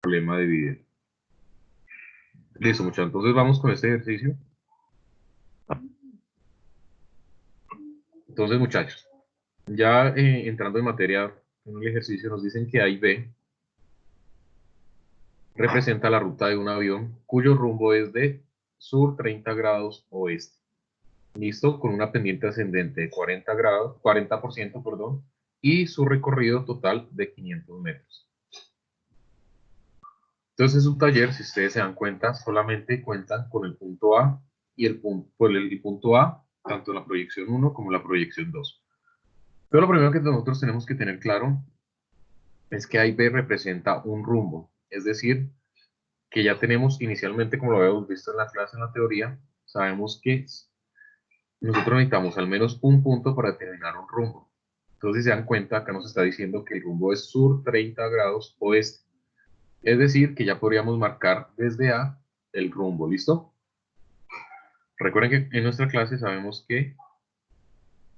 problema de video. Listo, muchachos. Entonces vamos con este ejercicio. Entonces, muchachos, ya entrando en materia, en el ejercicio nos dicen que A y B representa la ruta de un avión cuyo rumbo es de sur 30 grados oeste. Listo, con una pendiente ascendente de 40 grados, 40%, perdón, y su recorrido total de 500 metros. Entonces, un taller, si ustedes se dan cuenta, solamente cuentan con el punto A y el punto A, tanto la proyección 1 como la proyección 2. Pero lo primero que nosotros tenemos que tener claro es que A y B representa un rumbo, es decir, que ya tenemos inicialmente, como lo habíamos visto en la clase, en la teoría, sabemos que nosotros necesitamos al menos un punto para determinar un rumbo. Entonces, si se dan cuenta, acá nos está diciendo que el rumbo es sur 30 grados oeste. Es decir, que ya podríamos marcar desde A el rumbo, ¿listo? Recuerden que en nuestra clase sabemos que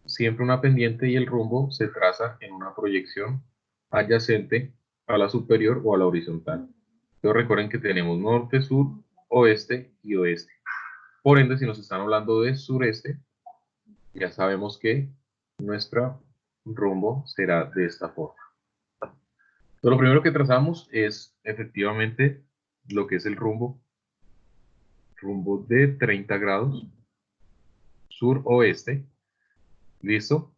siempre una pendiente y el rumbo se traza en una proyección adyacente a la superior o a la horizontal. Entonces recuerden que tenemos norte, sur, oeste y oeste. Por ende, si nos están hablando de sureste, ya sabemos que nuestro rumbo será de esta forma. Entonces, lo primero que trazamos es efectivamente lo que es el rumbo de 30 grados sur-oeste. ¿Listo?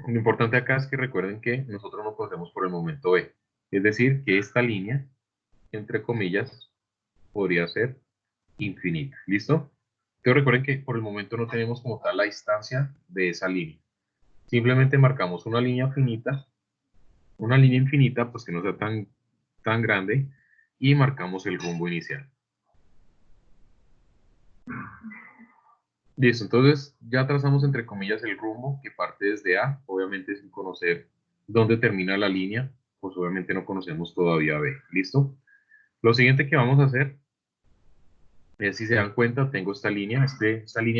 Lo importante acá es que recuerden que nosotros no conocemos por el momento B. Es decir, que esta línea, entre comillas, podría ser infinita. ¿Listo? Entonces recuerden que por el momento no tenemos como tal la distancia de esa línea. Simplemente marcamos una línea infinita, pues que no sea tan grande, y marcamos el rumbo inicial. Listo, entonces ya trazamos entre comillas el rumbo que parte desde A, obviamente sin conocer dónde termina la línea, pues obviamente no conocemos todavía B. ¿Listo? Lo siguiente que vamos a hacer es, si se dan cuenta, tengo esta línea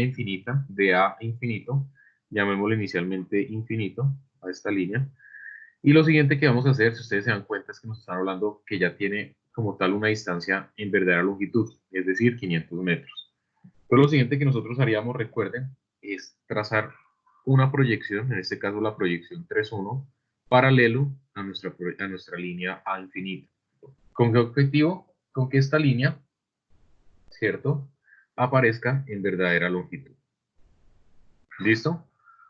infinita, de A a infinito, llamémosle inicialmente infinito a esta línea. Y lo siguiente que vamos a hacer, si ustedes se dan cuenta, es que nos están hablando que ya tiene como tal una distancia en verdadera longitud, es decir, 500 metros. Pero lo siguiente que nosotros haríamos, recuerden, es trazar una proyección, en este caso la proyección 3.1, paralelo a nuestra línea A infinito. ¿Con qué objetivo? Con que esta línea, ¿cierto?, aparezca en verdadera longitud. ¿Listo?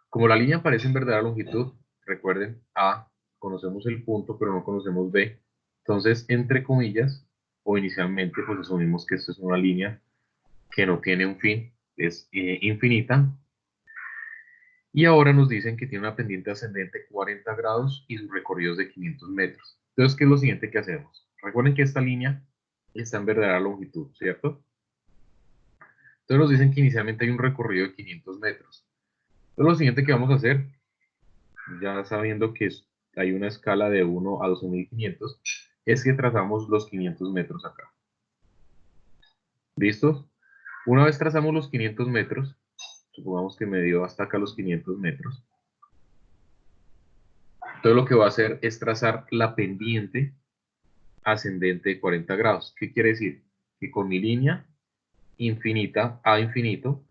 Como la línea aparece en verdadera longitud, recuerden, A, conocemos el punto, pero no conocemos B. Entonces, entre comillas, o inicialmente, pues asumimos que esta es una línea que no tiene un fin, es infinita. Y ahora nos dicen que tiene una pendiente ascendente 40 grados y su recorrido es de 500 metros. Entonces, ¿qué es lo siguiente que hacemos? Recuerden que esta línea está en verdadera longitud, ¿cierto? Entonces nos dicen que inicialmente hay un recorrido de 500 metros. Entonces, lo siguiente que vamos a hacer, ya sabiendo que hay una escala de 1 a 12.500, es que trazamos los 500 metros acá. ¿Listos? Una vez trazamos los 500 metros, supongamos que me dio hasta acá los 500 metros, entonces lo que va a hacer es trazar la pendiente ascendente de 40 grados. ¿Qué quiere decir? Que con mi línea infinita a infinito,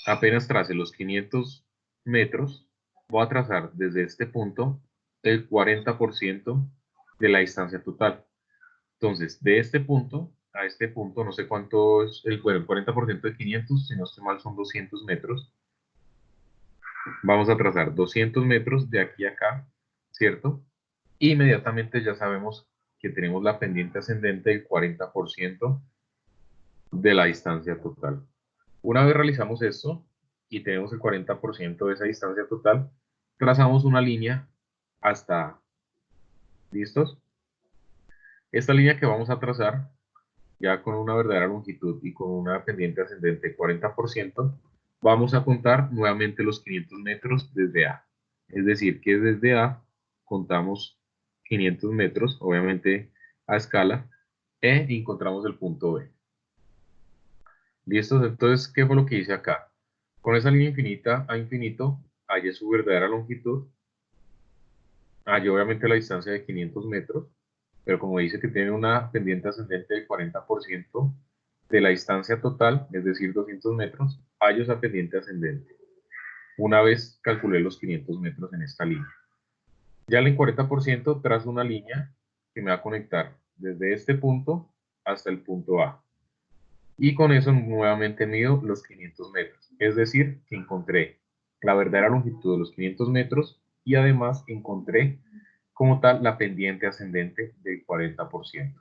apenas trace los 500 metros, voy a trazar desde este punto el 40% de la distancia total. Entonces, de este punto a este punto, no sé cuánto es el 40% de 500, si no estoy mal son 200 metros. Vamos a trazar 200 metros de aquí a acá, ¿cierto? Y inmediatamente ya sabemos que tenemos la pendiente ascendente del 40% de la distancia total. Una vez realizamos esto y tenemos el 40% de esa distancia total, trazamos una línea hasta, ¿listos? Esta línea que vamos a trazar, ya con una verdadera longitud y con una pendiente ascendente de 40%, vamos a contar nuevamente los 500 metros desde A. Es decir, que desde A contamos 500 metros, obviamente a escala, e encontramos el punto B. ¿Listos? Entonces, ¿qué fue lo que hice acá? Con esa línea infinita a infinito, hallé su verdadera longitud, hallé obviamente la distancia de 500 metros, pero como dice que tiene una pendiente ascendente del 40% de la distancia total, es decir, 200 metros, hallo esa pendiente ascendente. Una vez calculé los 500 metros en esta línea. Ya en el 40% trazo una línea que me va a conectar desde este punto hasta el punto A. Y con eso nuevamente mido los 500 metros. Es decir, que encontré la verdadera longitud de los 500 metros y además encontré como tal la pendiente ascendente del 40%.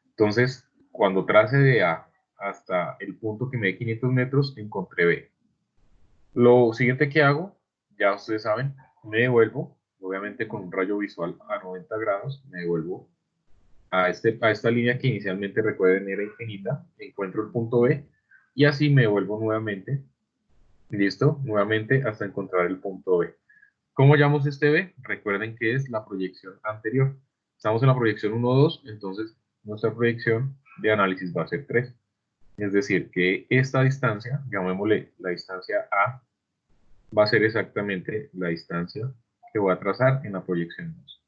Entonces, cuando trace de A hasta el punto que me dé 500 metros, encontré B. Lo siguiente que hago, ya ustedes saben, me devuelvo, obviamente con un rayo visual a 90 grados, me devuelvo a esta línea que inicialmente recuerden era infinita, encuentro el punto B y así me devuelvo nuevamente, listo, nuevamente hasta encontrar el punto B. ¿Cómo llamamos este B? Recuerden que es la proyección anterior. Estamos en la proyección 1, 2, entonces nuestra proyección de análisis va a ser 3. Es decir, que esta distancia, llamémosle la distancia A, va a ser exactamente la distancia que voy a trazar en la proyección 2.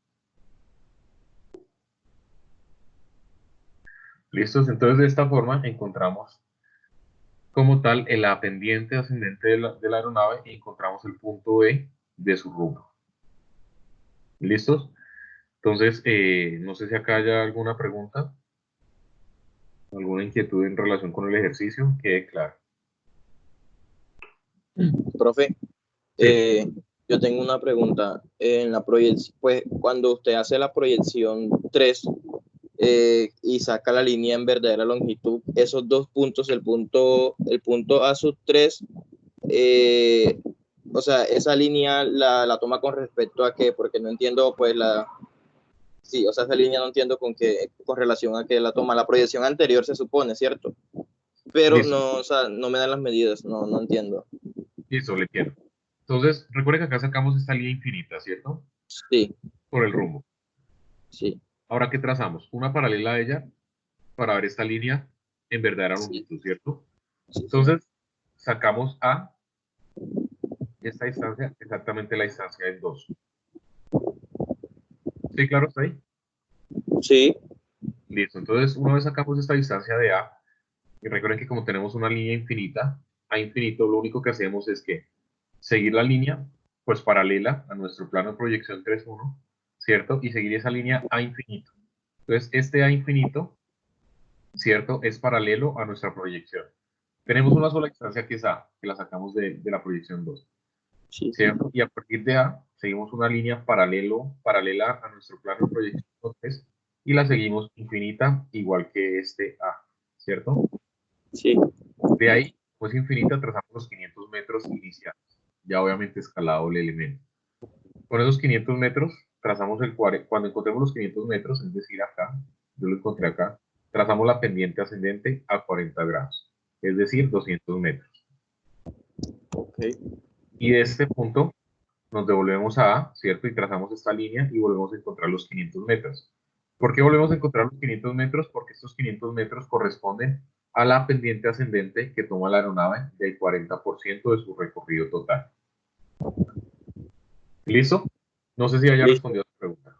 ¿Listos? Entonces de esta forma encontramos como tal en la pendiente ascendente de la aeronave y encontramos el punto B de su rumbo. ¿Listos? Entonces, no sé si acá haya alguna pregunta, alguna inquietud en relación con el ejercicio, quede claro. Profe, Sí, yo tengo una pregunta. En la proyección, pues cuando usted hace la proyección 3 y saca la línea en verdadera longitud, esos dos puntos, el punto A sub 3, o sea, esa línea la toma con respecto a qué, porque no entiendo, pues sí, o sea, esa línea no entiendo con relación a que la toma la proyección anterior se supone, ¿cierto? Pero listo, no, o sea, no me dan las medidas, no entiendo. listo, le entiendo. Entonces, recuerden que acá sacamos esta línea infinita, ¿cierto? Sí, Por el rumbo. sí, Ahora, ¿qué trazamos? Una paralela a ella para ver esta línea en verdadera sí, longitud, ¿cierto? sí, señor. Entonces, sacamos a esta distancia, exactamente la distancia del 2. ¿Sí, claro, está ahí? Sí, Listo. Entonces, una vez sacamos esta distancia de A, y recuerden que como tenemos una línea infinita, a infinito, lo único que hacemos es que seguir la línea, pues paralela a nuestro plano de proyección 3,1, ¿cierto? Y seguir esa línea a infinito. Entonces, este a infinito, ¿cierto? Es paralelo a nuestra proyección. Tenemos una sola distancia que es A, que la sacamos de la proyección 2, sí, ¿cierto? Y a partir de A, seguimos una línea paralela a nuestro plano de proyección 3 y la seguimos infinita, igual que este A, ¿cierto? sí. De ahí, pues infinita, trazamos los 500 metros iniciales, ya obviamente escalado el elemento. Con esos 500 metros, trazamos cuando encontremos los 500 metros, es decir, acá, yo lo encontré acá, trazamos la pendiente ascendente a 40 grados, es decir, 200 metros. Ok, Y de este punto nos devolvemos a A, ¿cierto? Y trazamos esta línea y volvemos a encontrar los 500 metros. ¿Por qué volvemos a encontrar los 500 metros? Porque estos 500 metros corresponden a la pendiente ascendente que toma la aeronave del 40% de su recorrido total. ¿Listo? No sé si haya listo. respondido a tu pregunta.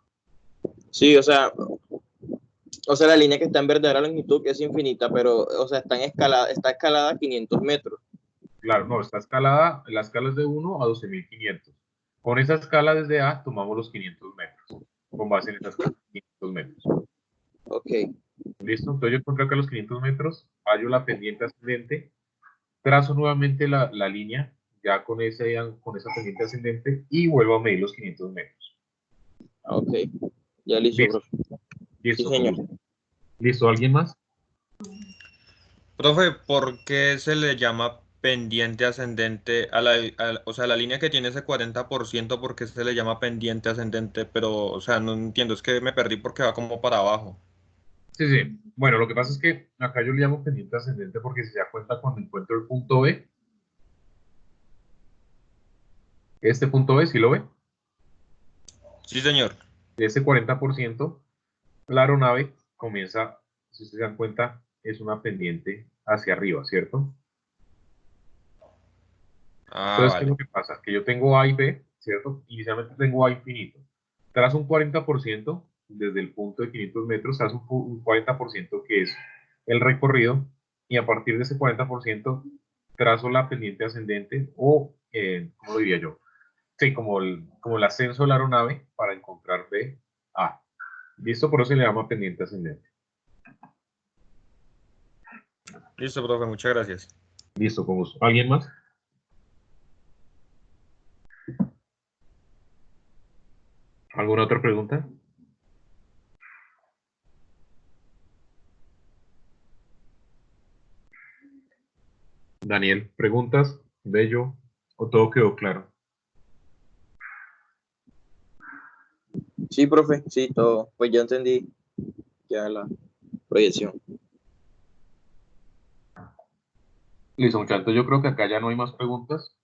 Sí, o sea, la línea que está en verdadera longitud que es infinita, pero, o sea, está escalada a 500 metros. Claro, no, está escalada, la escala es de 1 a 12.500. Con esa escala desde A tomamos los 500 metros, con base en esa escala, 500 metros. Ok, ¿Listo? Entonces yo encontré acá los 500 metros, hallo la pendiente ascendente, trazo nuevamente la línea ya con esa pendiente ascendente y vuelvo a medir los 500 metros. ok, ya listo, ¿Listo? profe. Sí, Listo, con señor. gusto. ¿Listo? ¿Alguien más? Profe, ¿por qué se le llama pendiente ascendente o sea, la línea que tiene ese 40%, por qué se le llama pendiente ascendente? Pero, o sea, no entiendo, es que me perdí porque va como para abajo. Sí, sí. Bueno, lo que pasa es que acá yo le llamo pendiente ascendente porque si se da cuenta cuando encuentro el punto B, este punto B, ¿sí lo ve? Sí, señor. De ese 40%, la aeronave comienza, si ustedes se dan cuenta, es una pendiente hacia arriba, ¿cierto? Ah, Entonces, ¿qué es lo vale. que pasa? Que yo tengo A y B, ¿cierto? Inicialmente tengo A infinito. Tras un 40%, desde el punto de 500 metros, hace un 40% que es el recorrido, y a partir de ese 40% trazo la pendiente ascendente o, ¿cómo diría yo? Sí, como el ascenso de la aeronave para encontrar B, A. ¿Listo? Por eso se le llama pendiente ascendente. Listo, profe, muchas gracias. Listo, con gusto. ¿Alguien más? ¿Alguna otra pregunta? Daniel, ¿preguntas? Bello, ¿o todo quedó claro? Sí, profe, sí, todo. Pues ya entendí ya la proyección. Listo, muchachos. Yo creo que acá ya no hay más preguntas.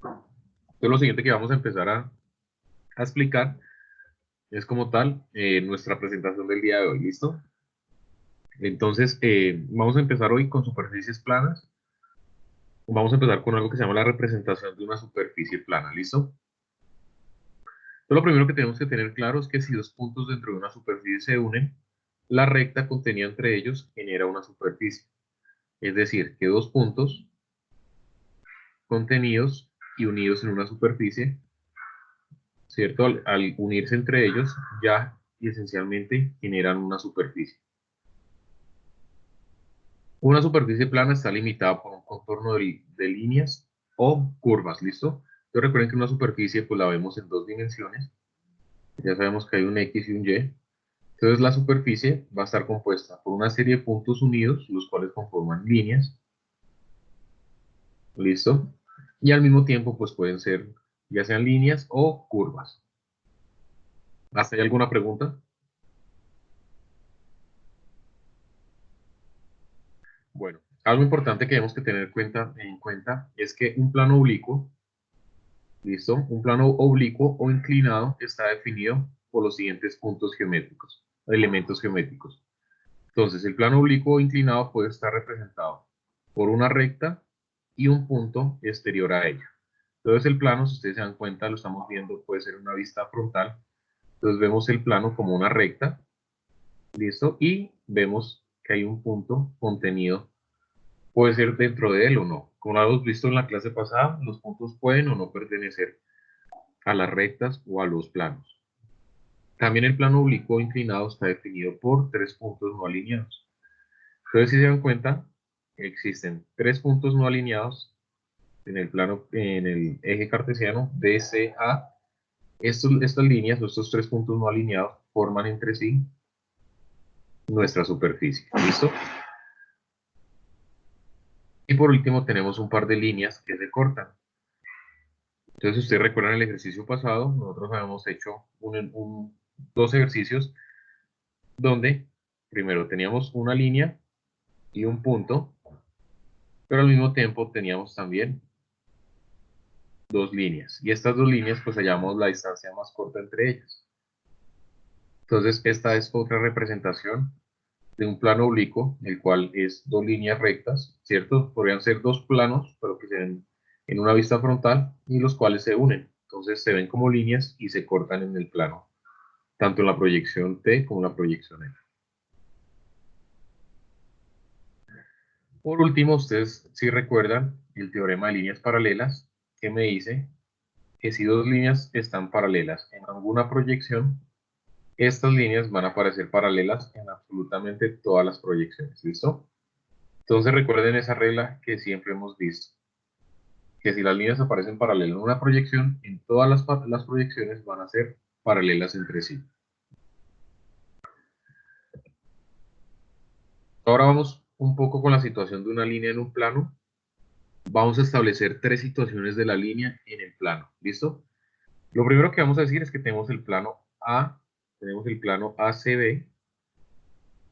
Entonces, lo siguiente que vamos a empezar a explicar es como tal nuestra presentación del día de hoy. ¿Listo? Entonces, vamos a empezar hoy con superficies planas. Vamos a empezar con algo que se llama la representación de una superficie plana. ¿Listo? Entonces, lo primero que tenemos que tener claro es que si dos puntos dentro de una superficie se unen, la recta contenida entre ellos genera una superficie. Es decir, que dos puntos contenidos y unidos en una superficie, ¿cierto? Al unirse entre ellos, ya y esencialmente generan una superficie. Una superficie plana está limitada por un contorno de líneas o curvas, ¿listo? Entonces recuerden que una superficie pues la vemos en dos dimensiones. Ya sabemos que hay un X y un Y. Entonces la superficie va a estar compuesta por una serie de puntos unidos, los cuales conforman líneas, ¿listo? Y al mismo tiempo pues pueden ser ya sean líneas o curvas. ¿Hasta ahí alguna pregunta? Bueno, algo importante que debemos que tener en cuenta es que un plano oblicuo, ¿listo? Un plano oblicuo o inclinado está definido por los siguientes puntos geométricos, elementos geométricos. Entonces, el plano oblicuo o inclinado puede estar representado por una recta y un punto exterior a ella. Entonces, el plano, si ustedes se dan cuenta, lo estamos viendo, puede ser una vista frontal. Entonces, vemos el plano como una recta, ¿listo? Y vemos que hay un punto contenido, puede ser dentro de él o no. Como lo hemos visto en la clase pasada, los puntos pueden o no pertenecer a las rectas o a los planos. También el plano oblicuo inclinado está definido por tres puntos no alineados. Entonces, si se dan cuenta, existen tres puntos no alineados en el plano, en el eje cartesiano DCA. Estas líneas, estos tres puntos no alineados, forman entre sí nuestra superficie. ¿Listo? Y por último tenemos un par de líneas que se cortan. Entonces, si ustedes recuerdan el ejercicio pasado, nosotros habíamos hecho dos ejercicios donde primero teníamos una línea y un punto, pero al mismo tiempo teníamos también dos líneas. Y estas dos líneas, pues hallamos la distancia más corta entre ellas. Entonces, esta es otra representación de un plano oblicuo, el cual es dos líneas rectas, ¿cierto? Podrían ser dos planos, pero que se ven en una vista frontal y los cuales se unen. Entonces, se ven como líneas y se cortan en el plano, tanto en la proyección T como en la proyección F. Por último, ustedes si recuerdan el teorema de líneas paralelas, que me dice que si dos líneas están paralelas en alguna proyección, estas líneas van a aparecer paralelas en absolutamente todas las proyecciones, ¿listo? Entonces recuerden esa regla que siempre hemos visto, que si las líneas aparecen paralelas en una proyección, en todas las proyecciones van a ser paralelas entre sí. Ahora vamos un poco con la situación de una línea en un plano. Vamos a establecer tres situaciones de la línea en el plano, ¿listo? Lo primero que vamos a decir es que tenemos el plano A, tenemos el plano ACB,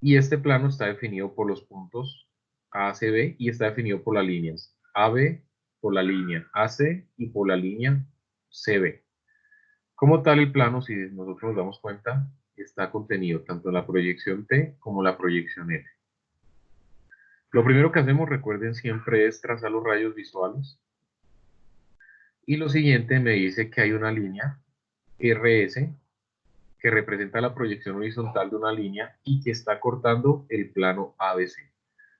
y este plano está definido por los puntos ACB y está definido por las líneas AB, por la línea AC y por la línea CB. Como tal, el plano, si nosotros nos damos cuenta, está contenido tanto en la proyección T como en la proyección F. Lo primero que hacemos, recuerden siempre, es trazar los rayos visuales. Y lo siguiente me dice que hay una línea RS que representa la proyección horizontal de una línea y que está cortando el plano ABC.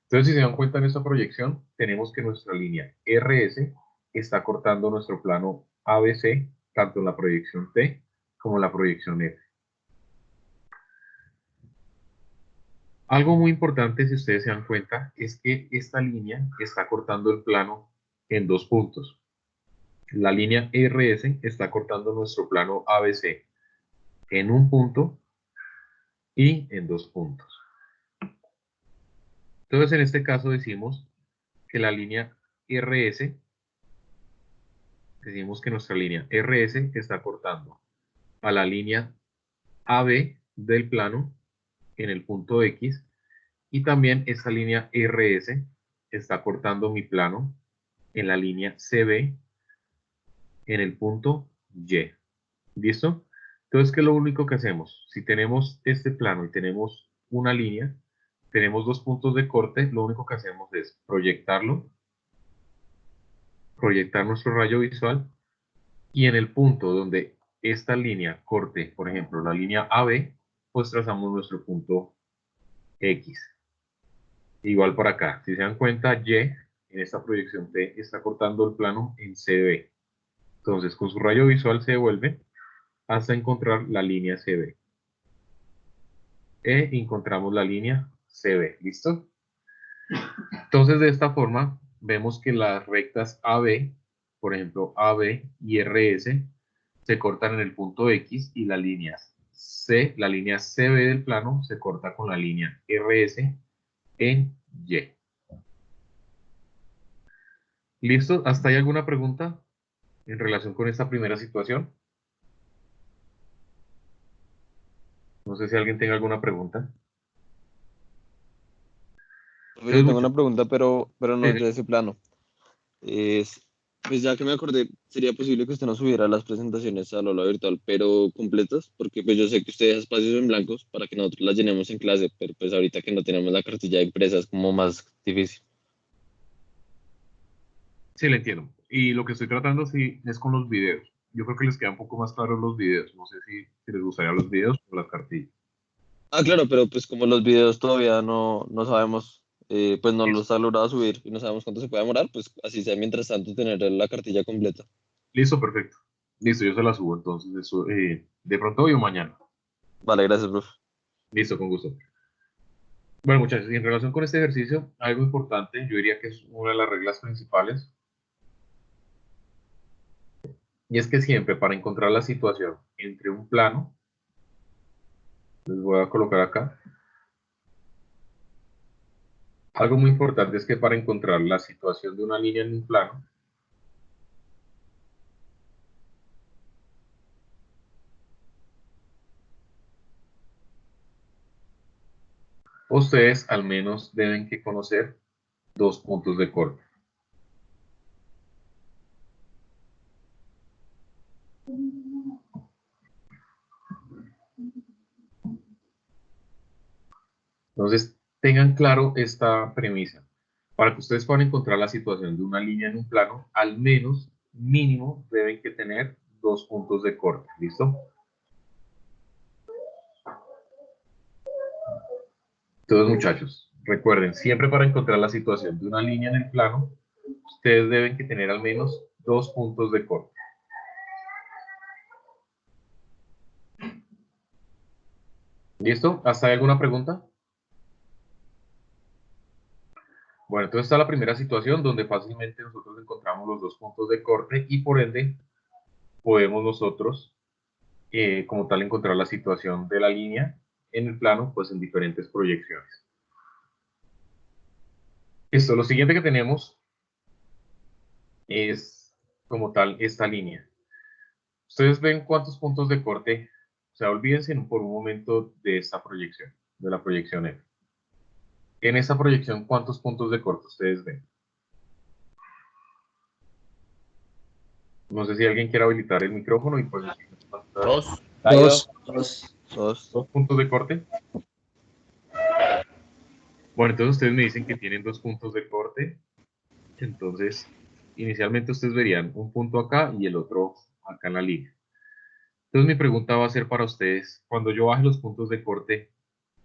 Entonces, si se dan cuenta en esta proyección, tenemos que nuestra línea RS está cortando nuestro plano ABC, tanto en la proyección T como en la proyección F. Algo muy importante, si ustedes se dan cuenta, es que esta línea está cortando el plano en dos puntos. La línea RS está cortando nuestro plano ABC en un punto y en dos puntos. Entonces, en este caso decimos que la línea RS, decimos que nuestra línea RS está cortando a la línea AB del plano en el punto X, y también esta línea RS está cortando mi plano en la línea CB en el punto Y. ¿Listo? Entonces, ¿qué es lo único que hacemos? Si tenemos este plano y tenemos una línea, tenemos dos puntos de corte, lo único que hacemos es proyectarlo, proyectar nuestro rayo visual, y en el punto donde esta línea corte, por ejemplo, la línea AB, pues trazamos nuestro punto X. Igual por acá, si se dan cuenta, Y en esta proyección T está cortando el plano en CB. Entonces, con su rayo visual se devuelve hasta encontrar la línea CB. E encontramos la línea CB. ¿Listo? Entonces, de esta forma, vemos que las rectas AB, por ejemplo, AB y RS, se cortan en el punto X, y la línea CB del plano se corta con la línea RS en Y. ¿Listo? ¿Hasta ahí alguna pregunta en relación con esta primera situación? No sé si alguien tenga alguna pregunta. Yo tengo una pregunta, pero no es de Sí, ese plano. Es, pues ya que me acordé, sería posible que usted nos subiera las presentaciones al aula virtual, pero completas, porque pues yo sé que usted deja espacios en blancos para que nosotros las llenemos en clase, pero pues ahorita que no tenemos la cartilla impresa es como más difícil. sí, le entiendo. Y lo que estoy tratando sí es con los videos. Yo creo que les queda un poco más claro los videos. No sé si les gustaría los videos o las cartillas. Ah, claro, pero pues como los videos todavía no sabemos, pues no Listo, los ha logrado subir y no sabemos cuánto se puede demorar, pues así sea mientras tanto tener la cartilla completa. listo, perfecto. Listo, yo se la subo entonces. Eso, de pronto hoy o mañana. Vale, gracias, profe. Listo, con gusto. Bueno, muchachos, y en relación con este ejercicio, algo importante, yo diría que es una de las reglas principales, y es que siempre para encontrar la situación entre un plano, les voy a colocar acá, algo muy importante es que para encontrar la situación de una línea en un plano, ustedes al menos deben que conocer dos puntos de corte. Entonces, tengan claro esta premisa. Para que ustedes puedan encontrar la situación de una línea en un plano, al menos mínimo deben que tener dos puntos de corte. ¿Listo? Entonces, muchachos, recuerden, siempre para encontrar la situación de una línea en el plano, ustedes deben que tener al menos dos puntos de corte. ¿Listo? ¿Hasta ahí alguna pregunta? Bueno, entonces está la primera situación donde fácilmente nosotros encontramos los dos puntos de corte y por ende podemos nosotros como tal encontrar la situación de la línea en el plano, pues en diferentes proyecciones. Esto, lo siguiente que tenemos es como tal esta línea. Ustedes ven cuántos puntos de corte, o sea, olvídense por un momento de esta proyección, de la proyección F. En esta proyección, ¿cuántos puntos de corte ustedes ven? No sé si alguien quiere habilitar el micrófono y pues decirme cuántas- Dos. Dos. Dos. dos puntos de corte. Bueno, entonces ustedes me dicen que tienen dos puntos de corte. Entonces, inicialmente ustedes verían un punto acá y el otro acá en la línea. Entonces mi pregunta va a ser para ustedes, cuando yo baje los puntos de corte,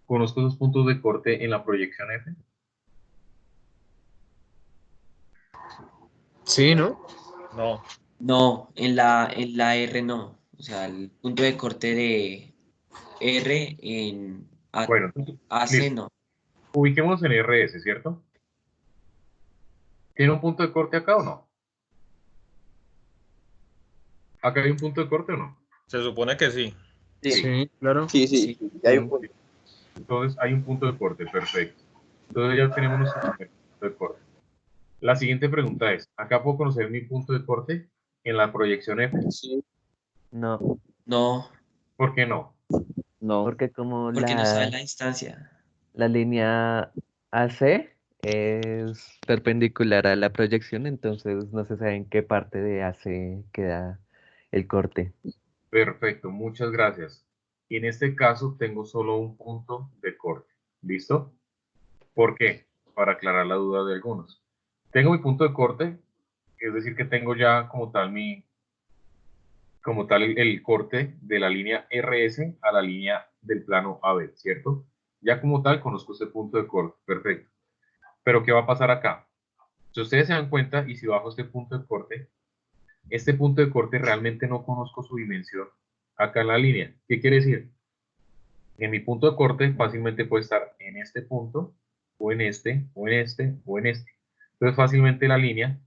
¿conozco esos puntos de corte en la proyección F? Sí, ¿no? No. No, en la R no. O sea, el punto de corte de R en Bueno, entonces, AC listo. no. Ubiquémonos en RS, ¿cierto? ¿Tiene un punto de corte acá o no? ¿Acá hay un punto de corte o no? Se supone que sí. Sí, Sí, claro. sí, Sí. hay un punto. Entonces hay un punto de corte, perfecto. Entonces ya tenemos nuestro primer punto de corte. La siguiente pregunta es, ¿acá puedo conocer mi punto de corte en la proyección F? Sí, No, No, ¿Por qué no? No. porque como porque no sabe la distancia. la línea AC es perpendicular a la proyección, entonces no se sabe en qué parte de AC queda el corte. Perfecto, muchas gracias. Y en este caso tengo solo un punto de corte. ¿Listo? ¿Por qué? Para aclarar la duda de algunos. Tengo mi punto de corte, es decir, que tengo ya como tal el corte de la línea RS a la línea del plano AB, ¿cierto? Ya como tal conozco ese punto de corte, perfecto. Pero ¿qué va a pasar acá? Si ustedes se dan cuenta y si bajo este punto de corte realmente no conozco su dimensión acá en la línea. ¿Qué quiere decir? En mi punto de corte fácilmente puede estar en este punto, o en este, o en este, o en este. Entonces fácilmente la línea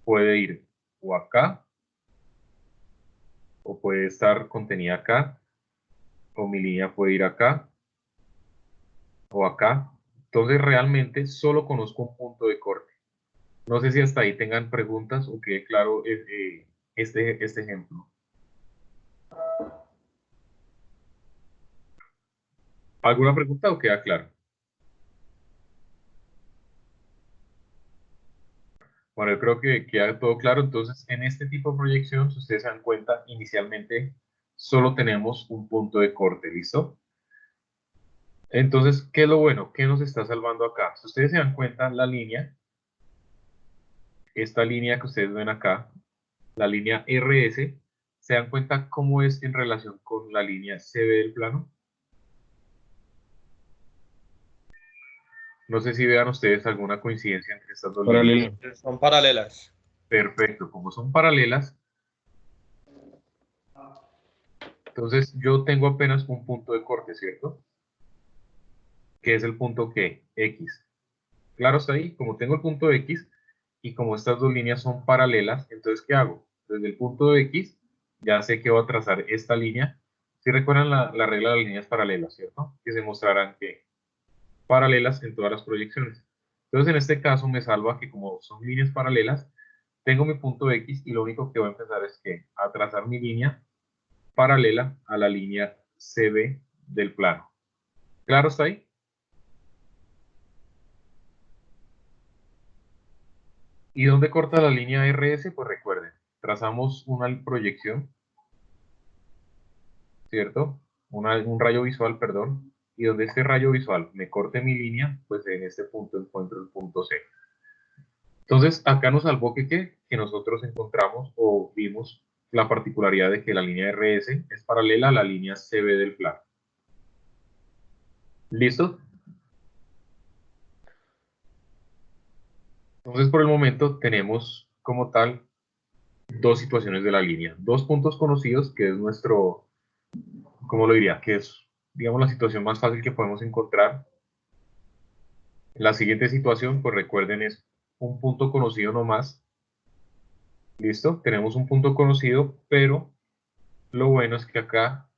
puede ir o acá, o puede estar contenida acá, o mi línea puede ir acá, o acá. Entonces realmente solo conozco un punto de corte. No sé si hasta ahí tengan preguntas o quede claro este ejemplo. ¿Alguna pregunta o queda claro? Bueno, yo creo que queda todo claro. Entonces, en este tipo de proyección, si ustedes se dan cuenta, inicialmente solo tenemos un punto de corte, ¿listo? Entonces, ¿qué es lo bueno? ¿Qué nos está salvando acá? Si ustedes se dan cuenta, la línea, esta línea que ustedes ven acá, la línea RS, ¿se dan cuenta cómo es en relación con la línea CB del plano? No sé si vean ustedes alguna coincidencia entre estas dos líneas. Paralelo. Son paralelas. Perfecto, como son paralelas, entonces yo tengo apenas un punto de corte, ¿cierto? Que es el punto que X. Claro está ahí, como tengo el punto X y como estas dos líneas son paralelas, entonces ¿qué hago? Desde el punto de X ya sé que voy a trazar esta línea. Si recuerdan la regla de las líneas paralelas, ¿cierto? Que se mostrarán que paralelas en todas las proyecciones. Entonces en este caso me salva que como son líneas paralelas, tengo mi punto X y lo único que voy a empezar es que a trazar mi línea paralela a la línea CB del plano. ¿Claro está ahí? ¿Y dónde corta la línea RS? Pues recuerden, trazamos una proyección, ¿cierto? Un rayo visual, perdón, y donde este rayo visual me corte mi línea, pues en este punto encuentro el punto C. Entonces, acá nos salvó que nosotros encontramos o vimos la particularidad de que la línea RS es paralela a la línea CB del plano. ¿Listo? Entonces, por el momento tenemos como tal dos situaciones de la línea, dos puntos conocidos, que es nuestro, ¿cómo lo diría? Que es, digamos, la situación más fácil que podemos encontrar. La siguiente situación, pues recuerden, es un punto conocido nomás. ¿Listo? Tenemos un punto conocido, pero lo bueno es que acá,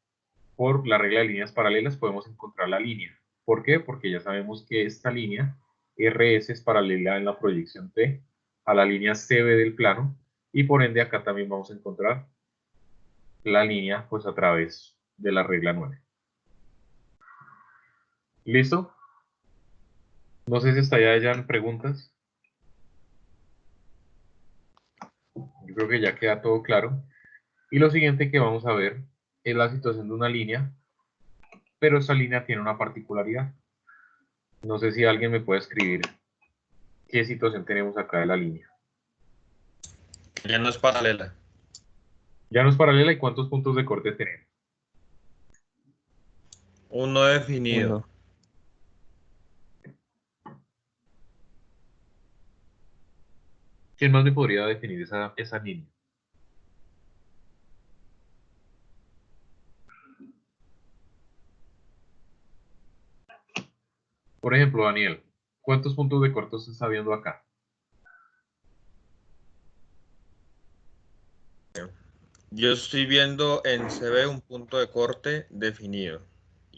por la regla de líneas paralelas, podemos encontrar la línea. ¿Por qué? Porque ya sabemos que esta línea RS es paralela en la proyección T a la línea CB del plano y por ende acá también vamos a encontrar la línea pues a través de la regla 9. ¿Listo? No sé si hasta allá hayan preguntas. Yo creo que ya queda todo claro. Y lo siguiente que vamos a ver es la situación de una línea, pero esta línea tiene una particularidad. No sé si alguien me puede escribir qué situación tenemos acá de la línea. Ya no es paralela. Ya no es paralela y cuántos puntos de corte tenemos. Uno definido. Uno. ¿Quién más me podría definir esa línea? Por ejemplo, Daniel, ¿cuántos puntos de corte se está viendo acá? Yo estoy viendo en CB un punto de corte definido.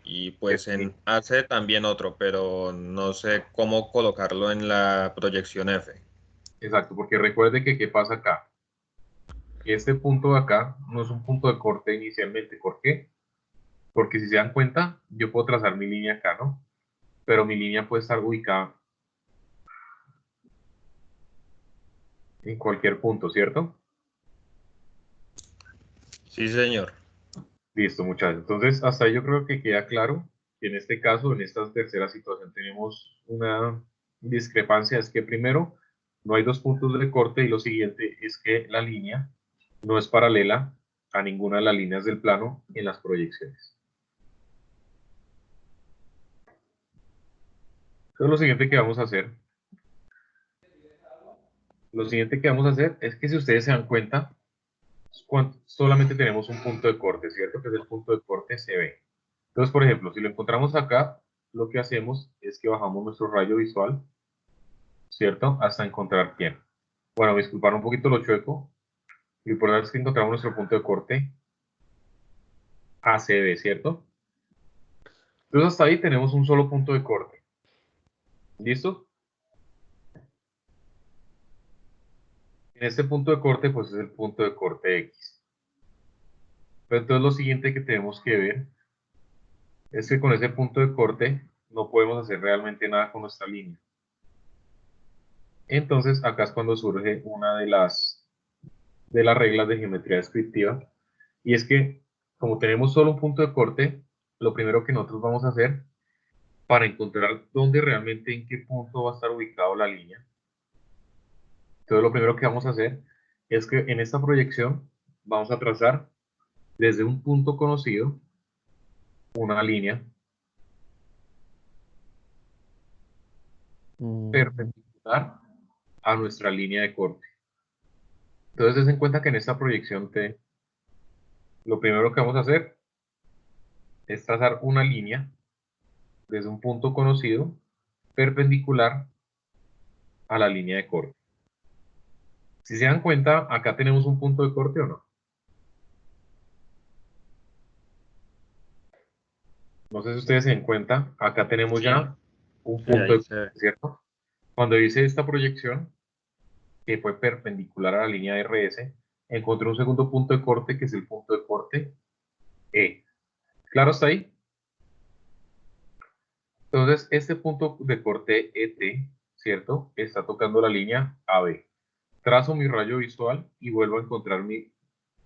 Y pues en AC también otro, pero no sé cómo colocarlo en la proyección F. Exacto, porque recuerde que ¿qué pasa acá? Que este punto de acá no es un punto de corte inicialmente. ¿Por qué? Porque si se dan cuenta, yo puedo trazar mi línea acá, ¿no? Pero mi línea puede estar ubicada en cualquier punto, ¿cierto? Sí, señor. Listo, muchachos. Entonces, hasta ahí yo creo que queda claro que en este caso, en esta tercera situación, tenemos una discrepancia. Es que primero, no hay dos puntos de corte y lo siguiente es que la línea no es paralela a ninguna de las líneas del plano en las proyecciones. Entonces, lo siguiente que vamos a hacer es que si ustedes se dan cuenta, solamente tenemos un punto de corte, ¿cierto? Que es el punto de corte CB. Entonces, por ejemplo, si lo encontramos acá, lo que hacemos es que bajamos nuestro rayo visual, ¿cierto? Hasta encontrar quién. Bueno, disculpar un poquito lo chueco. Lo importante es que encontramos nuestro punto de corte ACB, ¿cierto? Entonces, hasta ahí tenemos un solo punto de corte. ¿Listo? En este punto de corte, pues es el punto de corte X. Pero entonces lo siguiente que tenemos que ver es que con ese punto de corte no podemos hacer realmente nada con nuestra línea. Entonces, acá es cuando surge una de las reglas de geometría descriptiva, y es que como tenemos solo un punto de corte, lo primero que nosotros vamos a hacer para encontrar dónde realmente en qué punto va a estar ubicado la línea. Entonces lo primero que vamos a hacer es que en esta proyección vamos a trazar desde un punto conocido una línea perpendicular a nuestra línea de corte. Entonces, den en cuenta que en esta proyección T, lo primero que vamos a hacer es trazar una línea desde un punto conocido perpendicular a la línea de corte. Si se dan cuenta, acá tenemos un punto de corte o no. No sé si ustedes se dan cuenta, acá tenemos ya un Sí, punto ahí de se ve. corte, ¿cierto? Cuando hice esta proyección, que fue perpendicular a la línea de RS, encontré un segundo punto de corte, que es el punto de corte E. ¿Claro hasta ahí? Entonces, este punto de corte ET, ¿cierto? Está tocando la línea AB. Trazo mi rayo visual y vuelvo a encontrar mi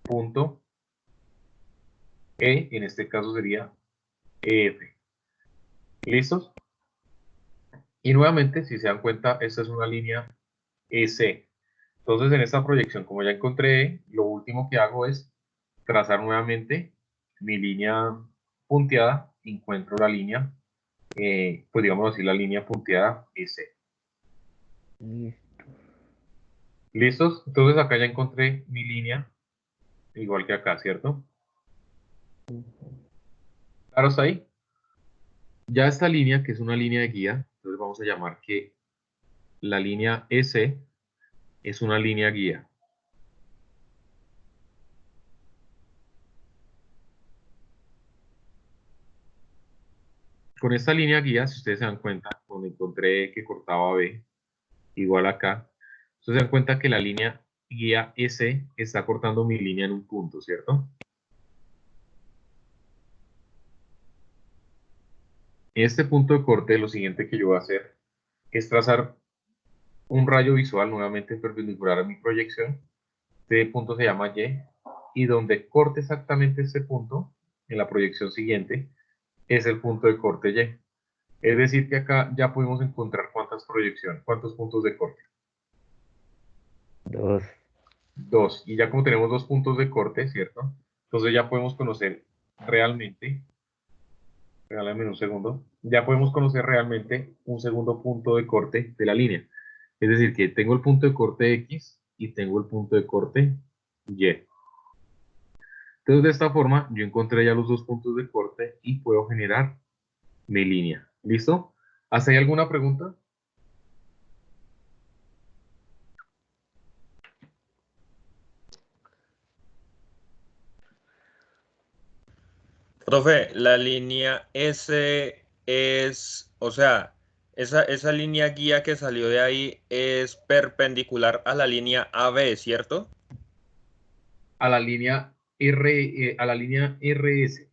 punto E, en este caso sería EF. ¿Listos? Y nuevamente, si se dan cuenta, esta es una línea EC. Entonces, en esta proyección, como ya encontré E, lo último que hago es trazar nuevamente mi línea punteada, encuentro la línea, pues digamos así, la línea punteada EC. ¿Listos? Entonces acá ya encontré mi línea, igual que acá, ¿cierto? Claro, está ahí. Ya esta línea, que es una línea de guía, entonces vamos a llamar que la línea EC es una línea guía. Con esta línea guía, si ustedes se dan cuenta, donde encontré que cortaba B, igual acá, ustedes se dan cuenta que la línea guía EC está cortando mi línea en un punto, ¿cierto? En este punto de corte, lo siguiente que yo voy a hacer es trazar un rayo visual nuevamente perpendicular a mi proyección. Este punto se llama y donde corte exactamente este punto, en la proyección siguiente, es el punto de corte Y. Es decir, que acá ya pudimos encontrar cuántas proyecciones, cuántos puntos de corte. Dos. Dos. Y ya como tenemos dos puntos de corte, ¿cierto? Entonces ya podemos conocer realmente Regálame un segundo. Ya podemos conocer realmente un segundo punto de corte de la línea. Es decir, que tengo el punto de corte X y tengo el punto de corte Y. Entonces, de esta forma, yo encontré ya los dos puntos de corte y puedo generar mi línea. ¿Listo? ¿Hasta ahí alguna pregunta? Profe, la línea S es, o sea, esa línea guía que salió de ahí es perpendicular a la línea AB, ¿cierto? A la línea a la línea RS.